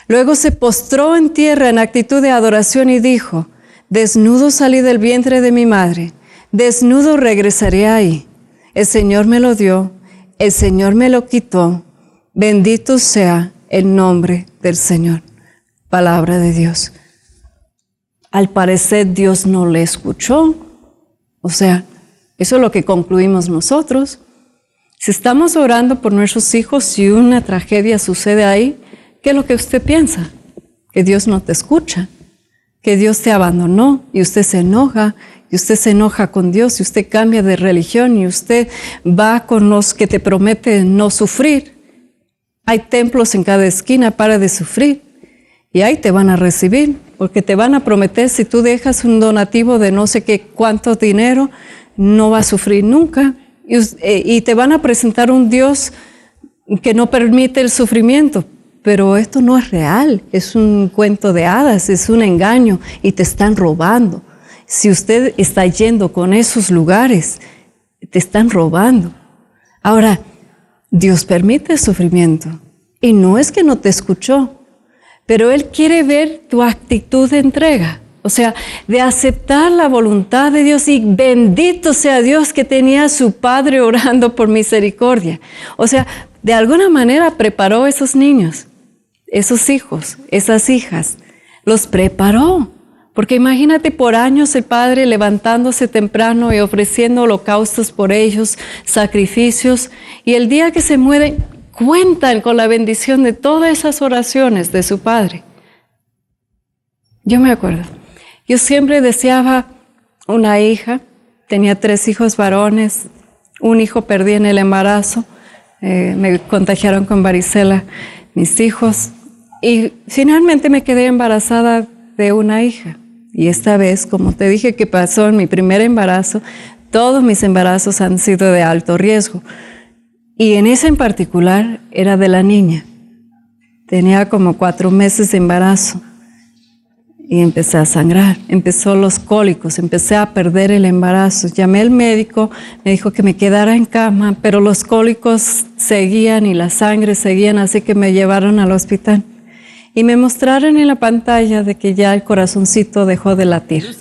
Luego se postró en tierra en actitud de adoración y dijo: desnudo salí del vientre de mi madre, desnudo regresaré ahí. El Señor me lo dio, el Señor me lo quitó. Bendito sea el nombre del Señor. Palabra de Dios. Al parecer Dios no le escuchó. O sea, eso es lo que concluimos nosotros. Si estamos orando por nuestros hijos y una tragedia sucede ahí, ¿qué es lo que usted piensa? Que Dios no te escucha, que Dios te abandonó y usted se enoja. Y usted se enoja con Dios, y usted cambia de religión, y usted va con los que te prometen no sufrir. Hay templos en cada esquina para de sufrir. Y ahí te van a recibir, porque te van a prometer, si tú dejas un donativo de no sé qué cuánto dinero, no vas a sufrir nunca. Y te van a presentar un Dios que no permite el sufrimiento. Pero esto no es real, es un cuento de hadas, es un engaño, y te están robando. Si usted está yendo con esos lugares, te están robando. Ahora, Dios permite el sufrimiento. Y no es que no te escuchó, pero Él quiere ver tu actitud de entrega. O sea, de aceptar la voluntad de Dios. Y bendito sea Dios que tenía a su padre orando por misericordia. O sea, de alguna manera preparó a esos niños, esos hijos, esas hijas. Los preparó. Porque imagínate por años el padre levantándose temprano y ofreciendo holocaustos por ellos, sacrificios, y el día que se mueren cuentan con la bendición de todas esas oraciones de su padre. Yo me acuerdo, yo siempre deseaba una hija, tenía 3 hijos varones, un hijo perdí en el embarazo, me contagiaron con varicela mis hijos, y finalmente me quedé embarazada de una hija. Y esta vez, como te dije que pasó en mi primer embarazo, todos mis embarazos han sido de alto riesgo. Y en ese en particular era de la niña. Tenía como 4 meses de embarazo. Y empecé a sangrar, empezó los cólicos, empecé a perder el embarazo. Llamé al médico, me dijo que me quedara en cama, pero los cólicos seguían y la sangre seguían, así que me llevaron al hospital. Y me mostraron en la pantalla de que ya el corazoncito dejó de latir.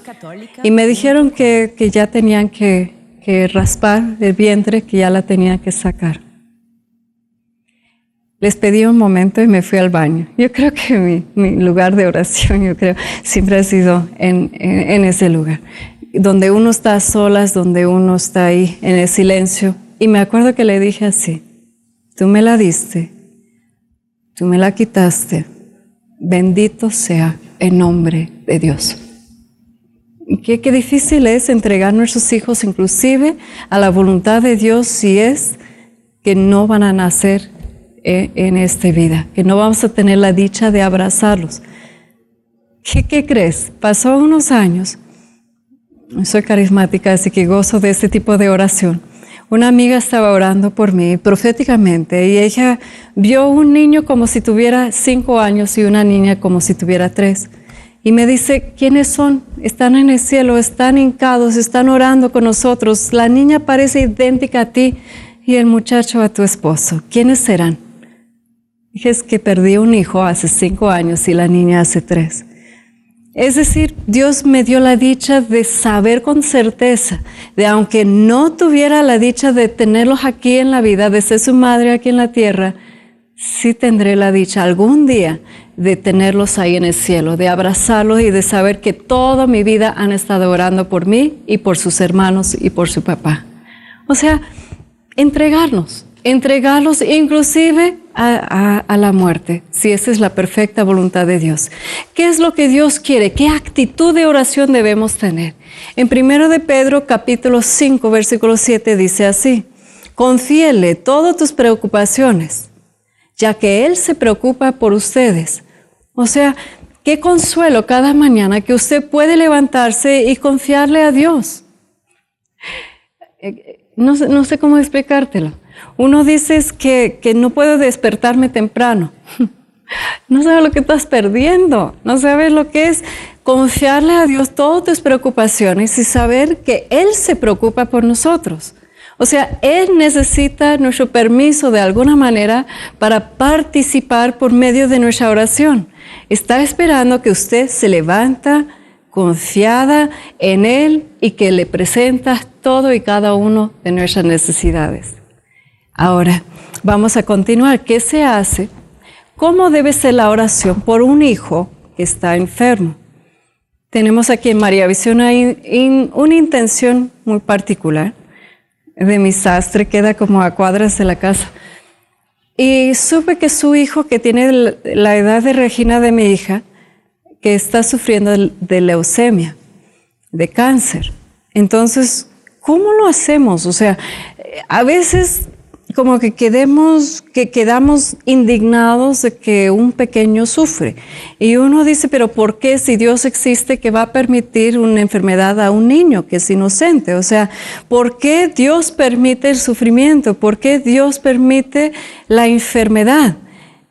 Y me dijeron que ya tenían que raspar el vientre, que ya la tenían que sacar. Les pedí un momento y me fui al baño. Yo creo que mi lugar de oración, siempre ha sido en ese lugar. donde uno está a solas, donde uno está ahí en el silencio. Y me acuerdo que le dije así: tú me la diste, tú me la quitaste, bendito sea el nombre de Dios. Qué difícil es entregar nuestros hijos inclusive a la voluntad de Dios si es que no van a nacer en esta vida, que no vamos a tener la dicha de abrazarlos. ¿Qué crees? Pasó unos años, soy carismática, así que gozo de este tipo de oración. Una amiga estaba orando por mí proféticamente y ella vio un niño como si tuviera 5 años y una niña como si tuviera 3. Y me dice: ¿quiénes son? Están en el cielo, están hincados, están orando con nosotros. La niña parece idéntica a ti y el muchacho a tu esposo. ¿Quiénes serán? Dije: es que perdí un hijo hace 5 años y la niña hace 3. Es decir, Dios me dio la dicha de saber con certeza, de aunque no tuviera la dicha de tenerlos aquí en la vida, de ser su madre aquí en la tierra, sí tendré la dicha algún día de tenerlos ahí en el cielo, de abrazarlos y de saber que toda mi vida han estado orando por mí y por sus hermanos y por su papá. O sea, entregarlos inclusive a la muerte, si esa es la perfecta voluntad de Dios. ¿Qué es lo que Dios quiere? ¿Qué actitud de oración debemos tener? En 1 de Pedro capítulo 5, versículo 7 dice así: confíele todas tus preocupaciones, ya que Él se preocupa por ustedes. O sea, qué consuelo cada mañana que usted puede levantarse y confiarle a Dios. No sé cómo explicártelo. Uno dice que no puedo despertarme temprano. No sabes lo que estás perdiendo. No sabes lo que es confiarle a Dios todas tus preocupaciones y saber que Él se preocupa por nosotros. O sea, Él necesita nuestro permiso de alguna manera para participar por medio de nuestra oración. Está esperando que usted se levanta confiada en Él y que le presenta todo y cada uno de nuestras necesidades. Ahora, vamos a continuar. ¿Qué se hace? ¿Cómo debe ser la oración por un hijo que está enfermo? Tenemos aquí en María Visión una intención muy particular. De mi sastre, queda como a cuadras de la casa. Y supe que su hijo, que tiene la edad de Regina, de mi hija, que está sufriendo de leucemia, de cáncer. Entonces, ¿cómo lo hacemos? O sea, a veces como que quedamos indignados de que un pequeño sufre. Y uno dice: pero ¿por qué, si Dios existe, que va a permitir una enfermedad a un niño que es inocente? O sea, ¿por qué Dios permite el sufrimiento? ¿Por qué Dios permite la enfermedad?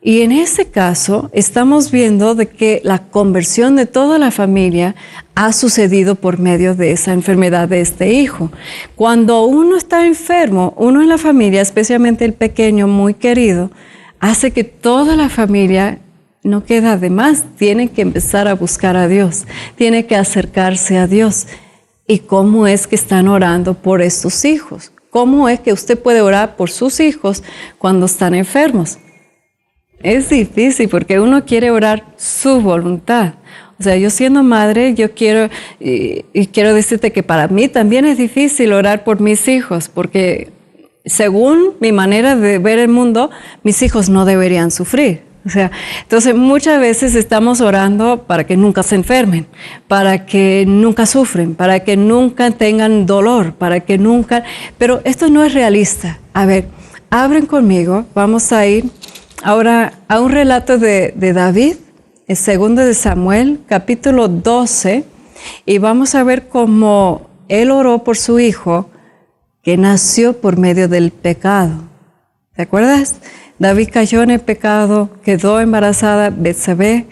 Y en ese caso estamos viendo de que la conversión de toda la familia ha sucedido por medio de esa enfermedad de este hijo. Cuando uno está enfermo, uno en la familia, especialmente el pequeño muy querido, hace que toda la familia no queda de más, tiene que empezar a buscar a Dios, tiene que acercarse a Dios. ¿Y cómo es que están orando por estos hijos? ¿Cómo es que usted puede orar por sus hijos cuando están enfermos? Es difícil porque uno quiere orar su voluntad. O sea, yo siendo madre, yo quiero decirte que para mí también es difícil orar por mis hijos, porque según mi manera de ver el mundo, mis hijos no deberían sufrir. O sea, entonces muchas veces estamos orando para que nunca se enfermen, para que nunca sufren, para que nunca tengan dolor, para que nunca... Pero esto no es realista. A ver, abren conmigo, vamos a ir ahora a un relato de David, el 2 de Samuel, capítulo 12, y vamos a ver cómo él oró por su hijo que nació por medio del pecado. ¿Te acuerdas? David cayó en el pecado, quedó embarazada Betsabé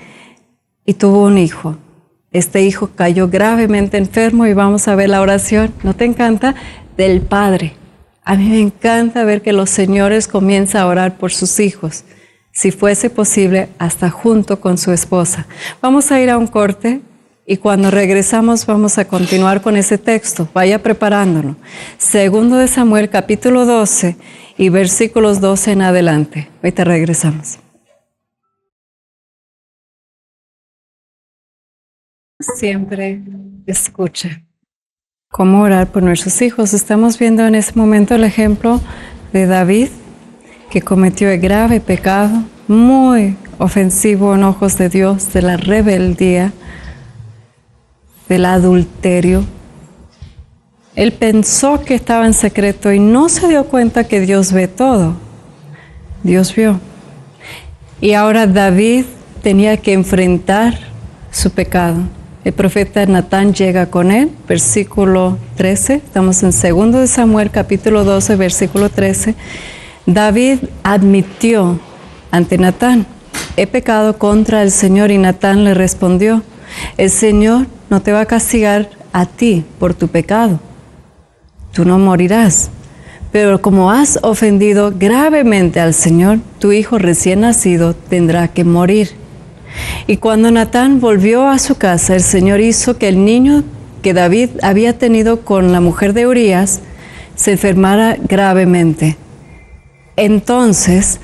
y tuvo un hijo. Este hijo cayó gravemente enfermo y vamos a ver la oración, ¿no te encanta? Del padre. A mí me encanta ver que los señores comienzan a orar por sus hijos, si fuese posible, hasta junto con su esposa. Vamos a ir a un corte y cuando regresamos vamos a continuar con ese texto. Vaya preparándolo. 2 de Samuel, capítulo 12 y versículos 12 en adelante. Ahorita regresamos. Siempre escucha. cómo orar por nuestros hijos. Estamos viendo en este momento el ejemplo de David, que cometió el grave pecado, muy ofensivo en ojos de Dios, de la rebeldía, del adulterio. Él pensó que estaba en secreto y no se dio cuenta que Dios ve todo. Dios vio. Y ahora David tenía que enfrentar su pecado. El profeta Natán llega con él, versículo 13. Estamos en 2 de Samuel, capítulo 12, versículo 13. David admitió ante Natán: he pecado contra el Señor. Y Natán le respondió: el Señor no te va a castigar a ti por tu pecado. Tú no morirás. Pero como has ofendido gravemente al Señor, tu hijo recién nacido tendrá que morir. Y cuando Natán volvió a su casa, el Señor hizo que el niño que David había tenido con la mujer de Urías se enfermara gravemente. Entonces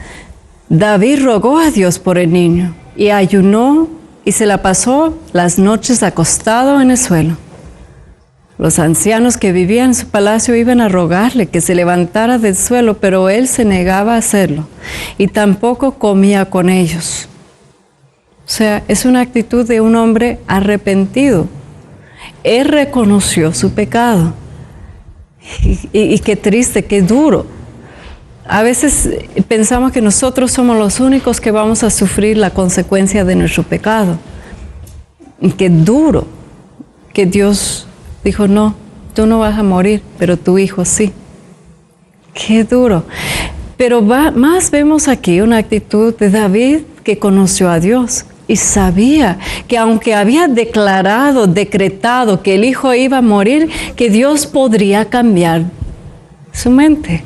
David rogó a Dios por el niño y ayunó y se la pasó las noches acostado en el suelo. Los ancianos que vivían en su palacio iban a rogarle que se levantara del suelo, pero él se negaba a hacerlo y tampoco comía con ellos. O sea, es una actitud de un hombre arrepentido. Él reconoció su pecado. Y qué triste, qué duro. A veces pensamos que nosotros somos los únicos que vamos a sufrir la consecuencia de nuestro pecado. Y qué duro que Dios dijo: no, tú no vas a morir, pero tu hijo sí. Qué duro. Pero más vemos aquí una actitud de David que conoció a Dios y sabía que aunque había decretado que el hijo iba a morir, que Dios podría cambiar su mente.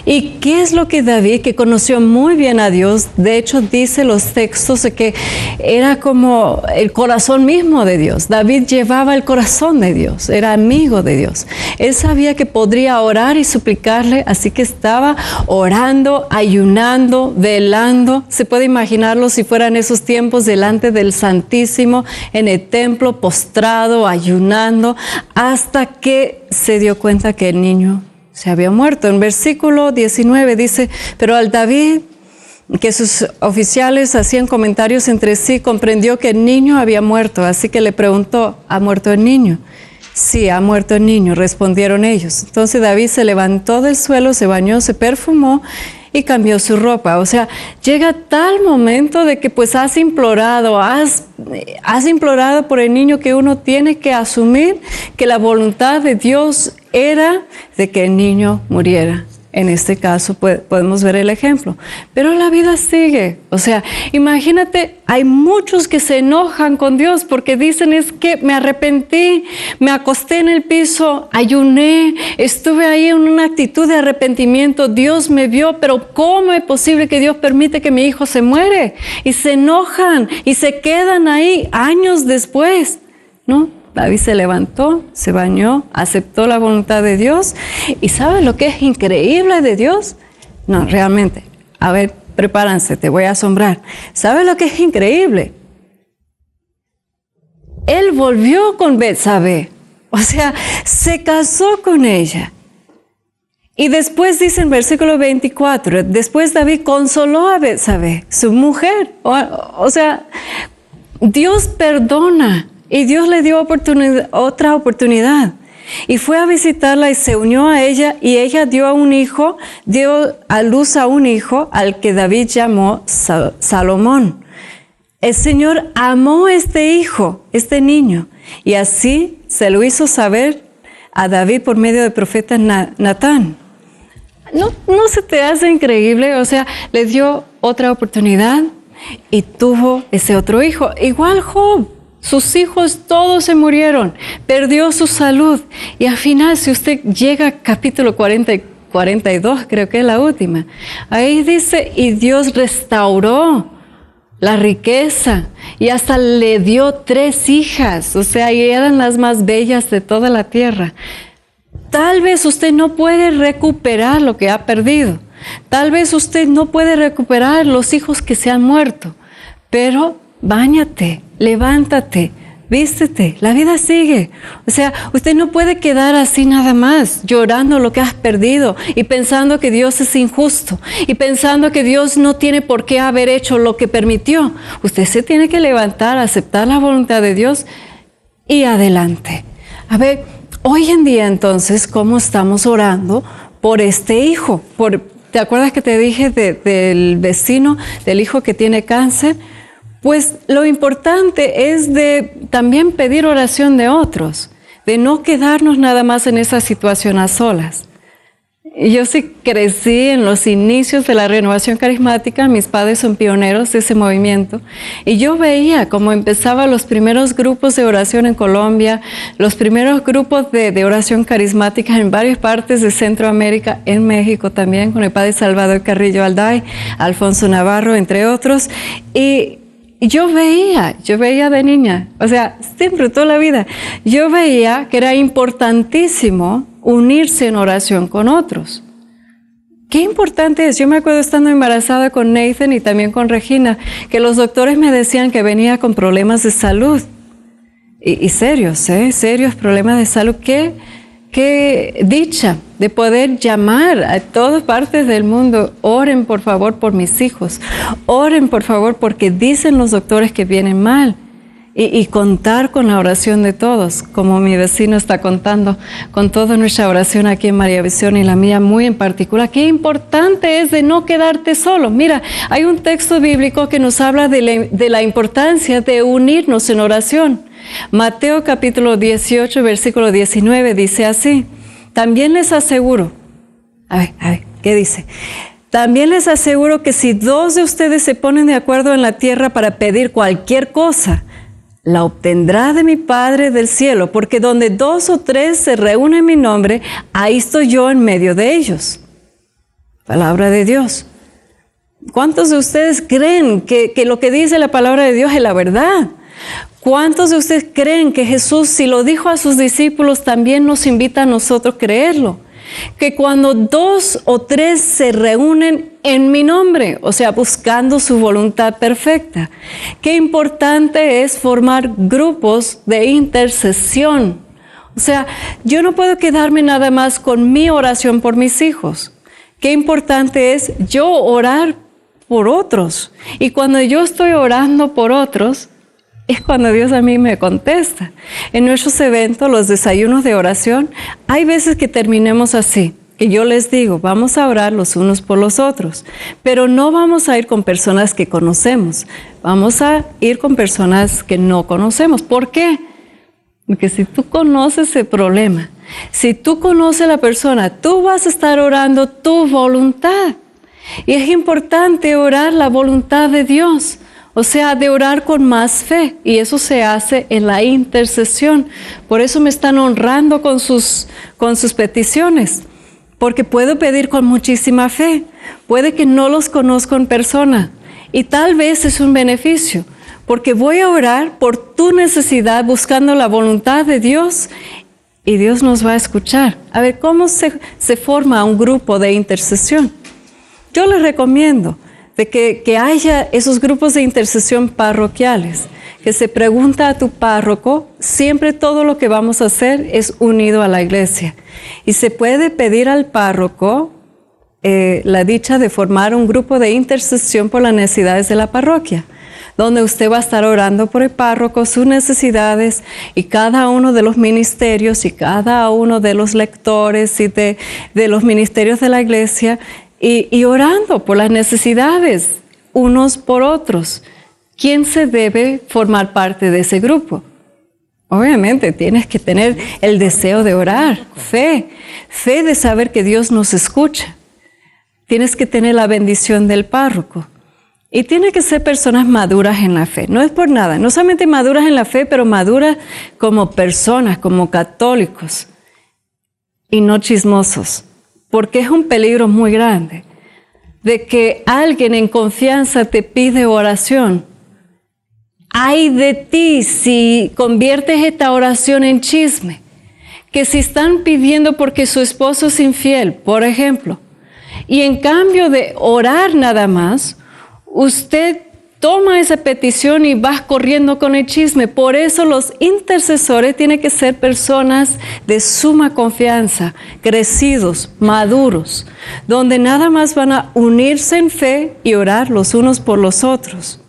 ¿Y qué es lo que David, que conoció muy bien a Dios, de hecho dice los textos de que era como el corazón mismo de Dios? David llevaba el corazón de Dios, era amigo de Dios. Él sabía que podría orar y suplicarle, así que estaba orando, ayunando, velando. Se puede imaginarlo si fueran esos tiempos delante del Santísimo, en el templo, postrado, ayunando, hasta que se dio cuenta que el niño se había muerto. En versículo 19 dice: pero al David, que sus oficiales hacían comentarios entre sí, comprendió que el niño había muerto, así que le preguntó: ¿ha muerto el niño? Sí, ha muerto el niño, respondieron ellos. Entonces David se levantó del suelo, se bañó, se perfumó y cambió su ropa. O sea, llega tal momento de que pues has implorado por el niño, que uno tiene que asumir que la voluntad de Dios era de que el niño muriera. En este caso podemos ver el ejemplo. Pero la vida sigue. O sea, imagínate, hay muchos que se enojan con Dios porque dicen: es que me arrepentí, me acosté en el piso, ayuné, estuve ahí en una actitud de arrepentimiento, Dios me vio, pero ¿cómo es posible que Dios permite que mi hijo se muere? Y se enojan y se quedan ahí años después, ¿no? David se levantó, se bañó, aceptó la voluntad de Dios. ¿Y saben lo que es increíble de Dios? No, realmente. A ver, prepárense, te voy a asombrar. ¿Saben lo que es increíble? Él volvió con Betsabé. O sea, se casó con ella. Y después dice en versículo 24, después David consoló a Betsabé, su mujer. O sea, Dios perdona. Y Dios le dio otra oportunidad. Y fue a visitarla y se unió a ella, y ella dio a luz a un hijo al que David llamó Salomón. El Señor amó a este hijo, este niño, y así se lo hizo saber a David por medio del profeta Natán. ¿No se te hace increíble? O sea, le dio otra oportunidad y tuvo ese otro hijo. Igual Job. Sus hijos todos se murieron, perdió su salud. Y al final, si usted llega a capítulo 42, creo que es la última, ahí dice: y Dios restauró la riqueza y hasta le dio 3 hijas, o sea, y eran las más bellas de toda la tierra. Tal vez usted no puede recuperar lo que ha perdido. Tal vez usted no puede recuperar los hijos que se han muerto, pero báñate, levántate, vístete, la vida sigue. O sea, usted no puede quedar así nada más, llorando lo que has perdido y pensando que Dios es injusto y pensando que Dios no tiene por qué haber hecho lo que permitió. Usted se tiene que levantar, aceptar la voluntad de Dios y adelante. A ver, hoy en día entonces, ¿cómo estamos orando por este hijo? ¿Te acuerdas que te dije del vecino, del hijo que tiene cáncer? Pues lo importante es de también pedir oración de otros, de no quedarnos nada más en esa situación a solas. Yo sí crecí en los inicios de la renovación carismática, mis padres son pioneros de ese movimiento, y yo veía cómo empezaban los primeros grupos de oración en Colombia, los primeros grupos de oración carismática en varias partes de Centroamérica, en México también, con el padre Salvador Carrillo Alday, Alfonso Navarro, entre otros, y yo veía de niña, o sea, siempre, toda la vida, yo veía que era importantísimo unirse en oración con otros. Qué importante es. Yo me acuerdo estando embarazada con Nathan y también con Regina, que los doctores me decían que venía con problemas de salud. Y serios, serios problemas de salud. Qué dicha de poder llamar a todas partes del mundo. Oren por favor por mis hijos. Oren por favor porque dicen los doctores que vienen mal. Y contar con la oración de todos, como mi vecino está contando, con toda nuestra oración aquí en María Visión y la mía muy en particular. Qué importante es de no quedarte solo. Mira, hay un texto bíblico que nos habla de la importancia de unirnos en oración. Mateo capítulo 18, versículo 19 dice así: también les aseguro, a ver, ¿qué dice? También les aseguro que si 2 de ustedes se ponen de acuerdo en la tierra para pedir cualquier cosa, la obtendrá de mi Padre del cielo, porque donde 2 o 3 se reúnen en mi nombre, ahí estoy yo en medio de ellos. Palabra de Dios. ¿Cuántos de ustedes creen que lo que dice la palabra de Dios es la verdad? ¿Cuántos de ustedes creen que Jesús, si lo dijo a sus discípulos, también nos invita a nosotros a creerlo? Que cuando 2 o 3 se reúnen en mi nombre, o sea, buscando su voluntad perfecta. Qué importante es formar grupos de intercesión. O sea, yo no puedo quedarme nada más con mi oración por mis hijos. Qué importante es yo orar por otros. Y cuando yo estoy orando por otros, es cuando Dios a mí me contesta. En nuestros eventos, los desayunos de oración, hay veces que terminemos así, que yo les digo, vamos a orar los unos por los otros, pero no vamos a ir con personas que conocemos, vamos a ir con personas que no conocemos. ¿Por qué? Porque si tú conoces el problema, si tú conoces a la persona, tú vas a estar orando tu voluntad. Y es importante orar la voluntad de Dios. O sea, de orar con más fe, y eso se hace en la intercesión. Por eso me están honrando con sus peticiones, porque puedo pedir con muchísima fe. Puede que no los conozca en persona, y tal vez es un beneficio, porque voy a orar por tu necesidad buscando la voluntad de Dios, y Dios nos va a escuchar. A ver, ¿cómo se forma un grupo de intercesión? Yo les recomiendo de que haya esos grupos de intercesión parroquiales, que se pregunta a tu párroco, siempre todo lo que vamos a hacer es unido a la iglesia. Y se puede pedir al párroco la dicha de formar un grupo de intercesión por las necesidades de la parroquia, donde usted va a estar orando por el párroco, sus necesidades, y cada uno de los ministerios y cada uno de los lectores y de los ministerios de la iglesia, y orando por las necesidades unos por otros. ¿Quién se debe formar parte de ese grupo? Obviamente tienes que tener el deseo de orar, fe de saber que Dios nos escucha. Tienes que tener la bendición del párroco. Y tiene que ser personas maduras en la fe. No es por nada, no solamente maduras en la fe, pero maduras como personas, como católicos, y no chismosos. Porque es un peligro muy grande de que alguien en confianza te pide oración. Ay de ti si conviertes esta oración en chisme. Que si están pidiendo porque su esposo es infiel, por ejemplo, y en cambio de orar nada más, usted toma esa petición y vas corriendo con el chisme. Por eso los intercesores tienen que ser personas de suma confianza, crecidos, maduros, donde nada más van a unirse en fe y orar los unos por los otros.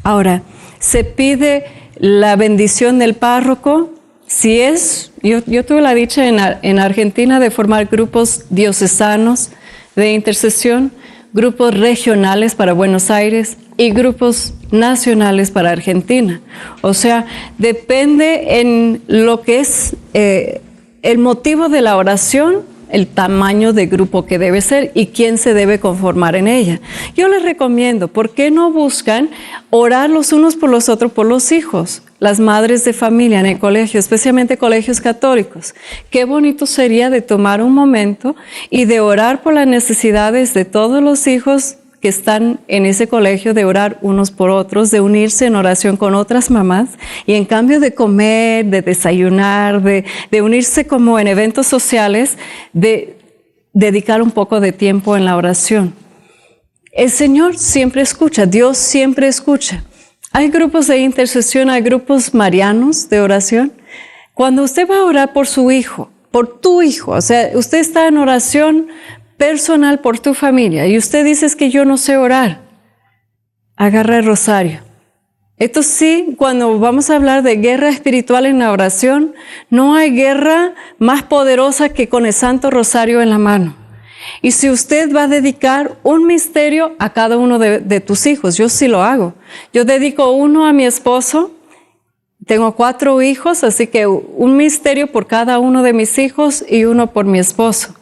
Ahora, se pide la bendición del párroco. Si es, yo tuve la dicha en Argentina de formar grupos diocesanos de intercesión, grupos regionales para Buenos Aires y grupos nacionales para Argentina. O sea, depende en lo que es el motivo de la oración, el tamaño de grupo que debe ser y quién se debe conformar en ella. Yo les recomiendo, ¿por qué no buscan orar los unos por los otros por los hijos? Las madres de familia en el colegio, especialmente colegios católicos. Qué bonito sería de tomar un momento y de orar por las necesidades de todos los hijos que están en ese colegio, de orar unos por otros, de unirse en oración con otras mamás y en cambio de comer, de desayunar, de unirse como en eventos sociales, de dedicar un poco de tiempo en la oración. El Señor siempre escucha, Dios siempre escucha. Hay grupos de intercesión, hay grupos marianos de oración. Cuando usted va a orar por su hijo, por tu hijo, o sea, usted está en oración personal por tu familia y usted dice que yo no sé orar, agarra el rosario. Esto sí, cuando vamos a hablar de guerra espiritual en la oración, no hay guerra más poderosa que con el Santo Rosario en la mano. Y si usted va a dedicar un misterio a cada uno de tus hijos, yo sí lo hago. Yo dedico uno a mi esposo, tengo 4 hijos, así que un misterio por cada uno de mis hijos y uno por mi esposo.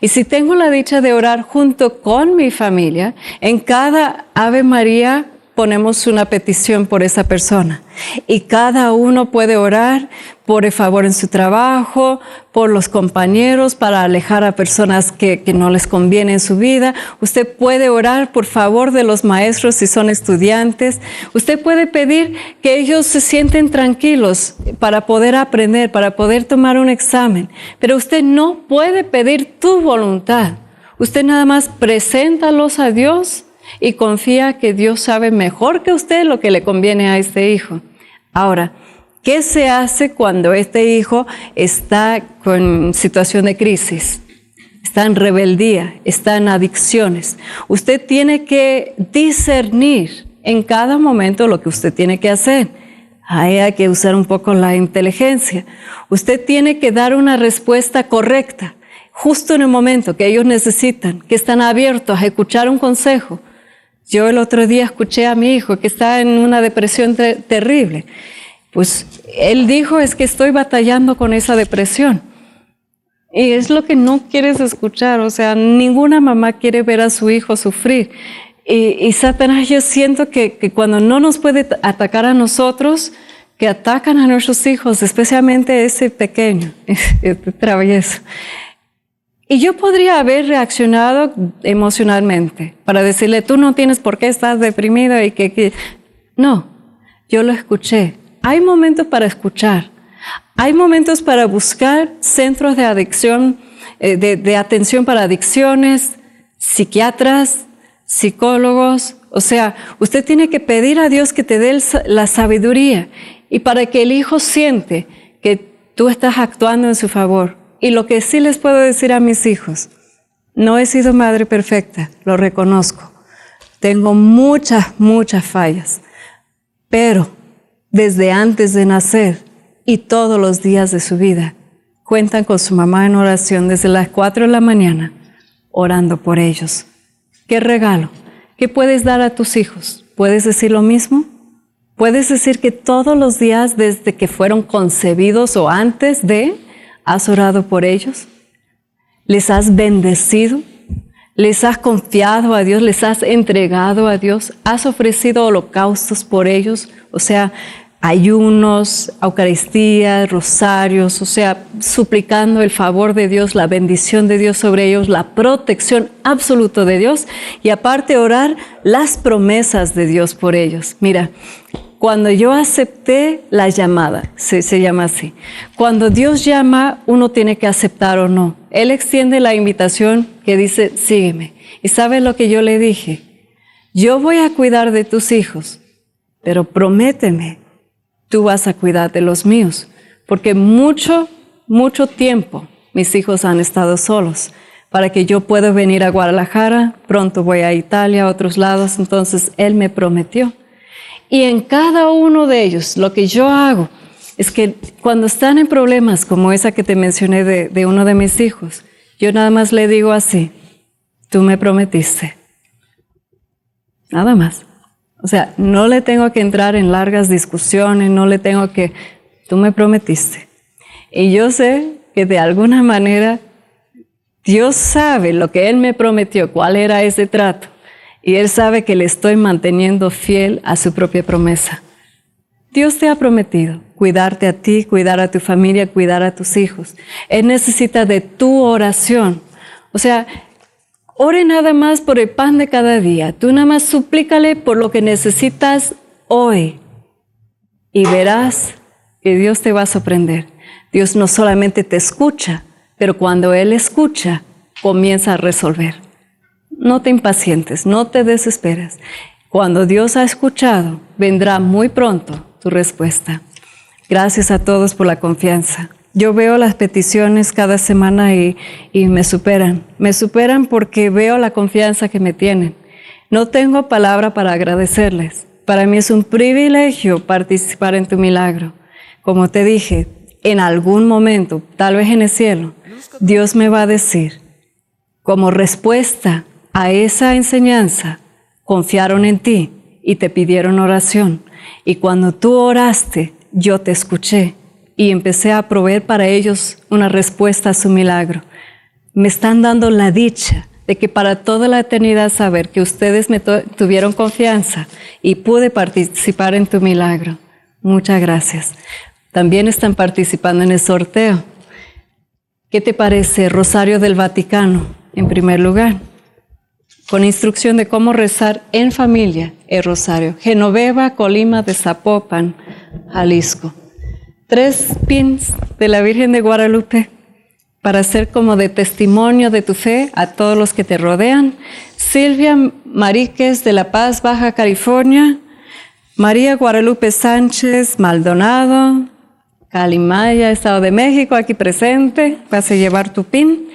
Y si tengo la dicha de orar junto con mi familia, en cada Ave María ponemos una petición por esa persona. Y cada uno puede orar por el favor en su trabajo, por los compañeros, para alejar a personas que no les conviene en su vida. Usted puede orar por favor de los maestros si son estudiantes. Usted puede pedir que ellos se sienten tranquilos para poder aprender, para poder tomar un examen. Pero usted no puede pedir tu voluntad. Usted nada más preséntalos a Dios y confía que Dios sabe mejor que usted lo que le conviene a este hijo. Ahora, ¿qué se hace cuando este hijo está con situación de crisis? Está en rebeldía, está en adicciones. Usted tiene que discernir en cada momento lo que usted tiene que hacer. Ahí hay que usar un poco la inteligencia. Usted tiene que dar una respuesta correcta, justo en el momento que ellos necesitan, que están abiertos a escuchar un consejo. Yo el otro día escuché a mi hijo que está en una depresión terrible. Pues él dijo, es que estoy batallando con esa depresión. Y es lo que no quieres escuchar. O sea, ninguna mamá quiere ver a su hijo sufrir. Y Satanás, yo siento que cuando no nos puede atacar a nosotros, que atacan a nuestros hijos, especialmente ese pequeño, este travieso. Y yo podría haber reaccionado emocionalmente para decirle, tú no tienes por qué estar deprimida y que... No, yo lo escuché. Hay momentos para escuchar. Hay momentos para buscar centros de adicción, de atención para adicciones, psiquiatras, psicólogos. O sea, usted tiene que pedir a Dios que te dé la sabiduría y para que el hijo siente que tú estás actuando en su favor. Y lo que sí les puedo decir a mis hijos, no he sido madre perfecta, lo reconozco. Tengo muchas fallas, pero desde antes de nacer y todos los días de su vida, cuentan con su mamá en oración desde las 4 de la mañana, orando por ellos. ¡Qué regalo! ¿Qué puedes dar a tus hijos? ¿Puedes decir lo mismo? ¿Puedes decir que todos los días desde que fueron concebidos o antes de... ¿Has orado por ellos? ¿Les has bendecido? ¿Les has confiado a Dios? ¿Les has entregado a Dios? ¿Has ofrecido holocaustos por ellos? O sea, ayunos, eucaristías, rosarios, o sea, suplicando el favor de Dios, la bendición de Dios sobre ellos, la protección absoluta de Dios y aparte orar las promesas de Dios por ellos. Mira, cuando yo acepté la llamada, se llama así. Cuando Dios llama, uno tiene que aceptar o no. Él extiende la invitación que dice, sígueme. ¿Y sabes lo que yo le dije? Yo voy a cuidar de tus hijos, pero prométeme, tú vas a cuidar de los míos, porque mucho tiempo mis hijos han estado solos, para que yo pueda venir a Guadalajara, pronto voy a Italia, a otros lados, entonces Él me prometió. Y en cada uno de ellos, lo que yo hago es que cuando están en problemas, como esa que te mencioné de uno de mis hijos, yo nada más le digo así, tú me prometiste. Nada más. O sea, no le tengo que entrar en largas discusiones, no le tengo que, tú me prometiste. Y yo sé que de alguna manera Dios sabe lo que Él me prometió, cuál era ese trato. Y Él sabe que le estoy manteniendo fiel a su propia promesa. Dios te ha prometido cuidarte a ti, cuidar a tu familia, cuidar a tus hijos. Él necesita de tu oración. O sea, ore nada más por el pan de cada día. Tú nada más suplícale por lo que necesitas hoy. Y verás que Dios te va a sorprender. Dios no solamente te escucha, pero cuando Él escucha, comienza a resolver. No te impacientes, no te desesperes. Cuando Dios ha escuchado, vendrá muy pronto tu respuesta. Gracias a todos por la confianza. Yo veo las peticiones cada semana y me superan. Me superan porque veo la confianza que me tienen. No tengo palabra para agradecerles. Para mí es un privilegio participar en tu milagro. Como te dije, en algún momento, tal vez en el cielo, Dios me va a decir, como respuesta a esa enseñanza, confiaron en ti y te pidieron oración. Y cuando tú oraste, yo te escuché y empecé a proveer para ellos una respuesta a su milagro. Me están dando la dicha de que para toda la eternidad saber que ustedes me tuvieron confianza y pude participar en tu milagro. Muchas gracias. También están participando en el sorteo. ¿Qué te parece Rosario del Vaticano, en primer lugar? Con instrucción de cómo rezar en familia el rosario. Genoveva Colima de Zapopan, Jalisco. 3 pins de la Virgen de Guadalupe para ser como de testimonio de tu fe a todos los que te rodean. Silvia Maríquez de La Paz, Baja California. María Guadalupe Sánchez Maldonado, Calimaya, Estado de México, aquí presente. Vas a llevar tu pin.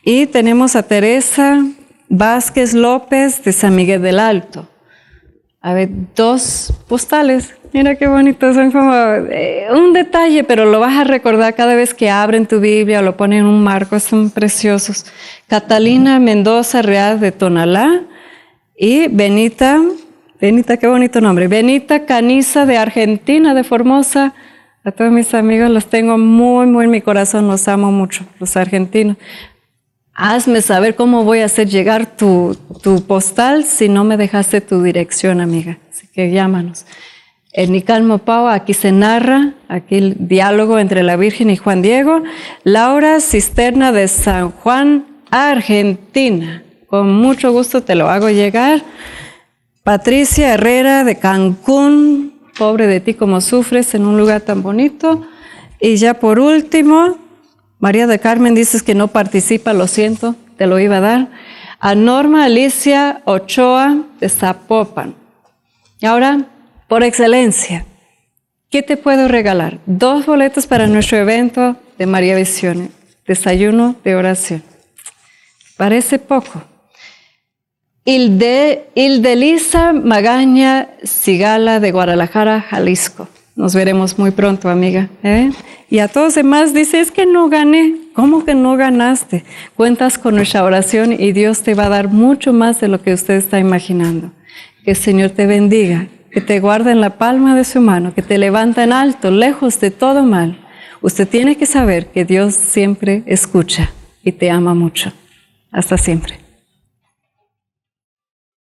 Y tenemos a Teresa Vázquez López de San Miguel del Alto. A ver, 2 postales. Mira qué bonitos, son como un detalle, pero lo vas a recordar cada vez que abren tu Biblia o lo ponen en un marco, son preciosos. Catalina Mendoza Real de Tonalá y Benita, qué bonito nombre, Benita Caniza de Argentina, de Formosa. A todos mis amigos los tengo muy, muy en mi corazón, los amo mucho, los argentinos. Hazme saber cómo voy a hacer llegar tu postal si no me dejaste tu dirección, amiga. Así que llámanos. En Nicalmo Pau, aquí se narra, aquí el diálogo entre la Virgen y Juan Diego. Laura Cisterna de San Juan, Argentina. Con mucho gusto te lo hago llegar. Patricia Herrera de Cancún. Pobre de ti, como sufres en un lugar tan bonito. Y ya por último, María de Carmen, dices que no participa, lo siento, te lo iba a dar. A Norma Alicia Ochoa de Zapopan. Y ahora, por excelencia, ¿qué te puedo regalar? 2 boletos para nuestro evento de María Visiones, desayuno de oración. Parece poco. Ildelisa Magaña Sigala de Guadalajara, Jalisco. Nos veremos muy pronto, amiga. Y a todos demás dice, es que no gané. ¿Cómo que no ganaste? Cuentas con nuestra oración y Dios te va a dar mucho más de lo que usted está imaginando. Que el Señor te bendiga, que te guarde en la palma de su mano, que te levanta en alto, lejos de todo mal. Usted tiene que saber que Dios siempre escucha y te ama mucho. Hasta siempre.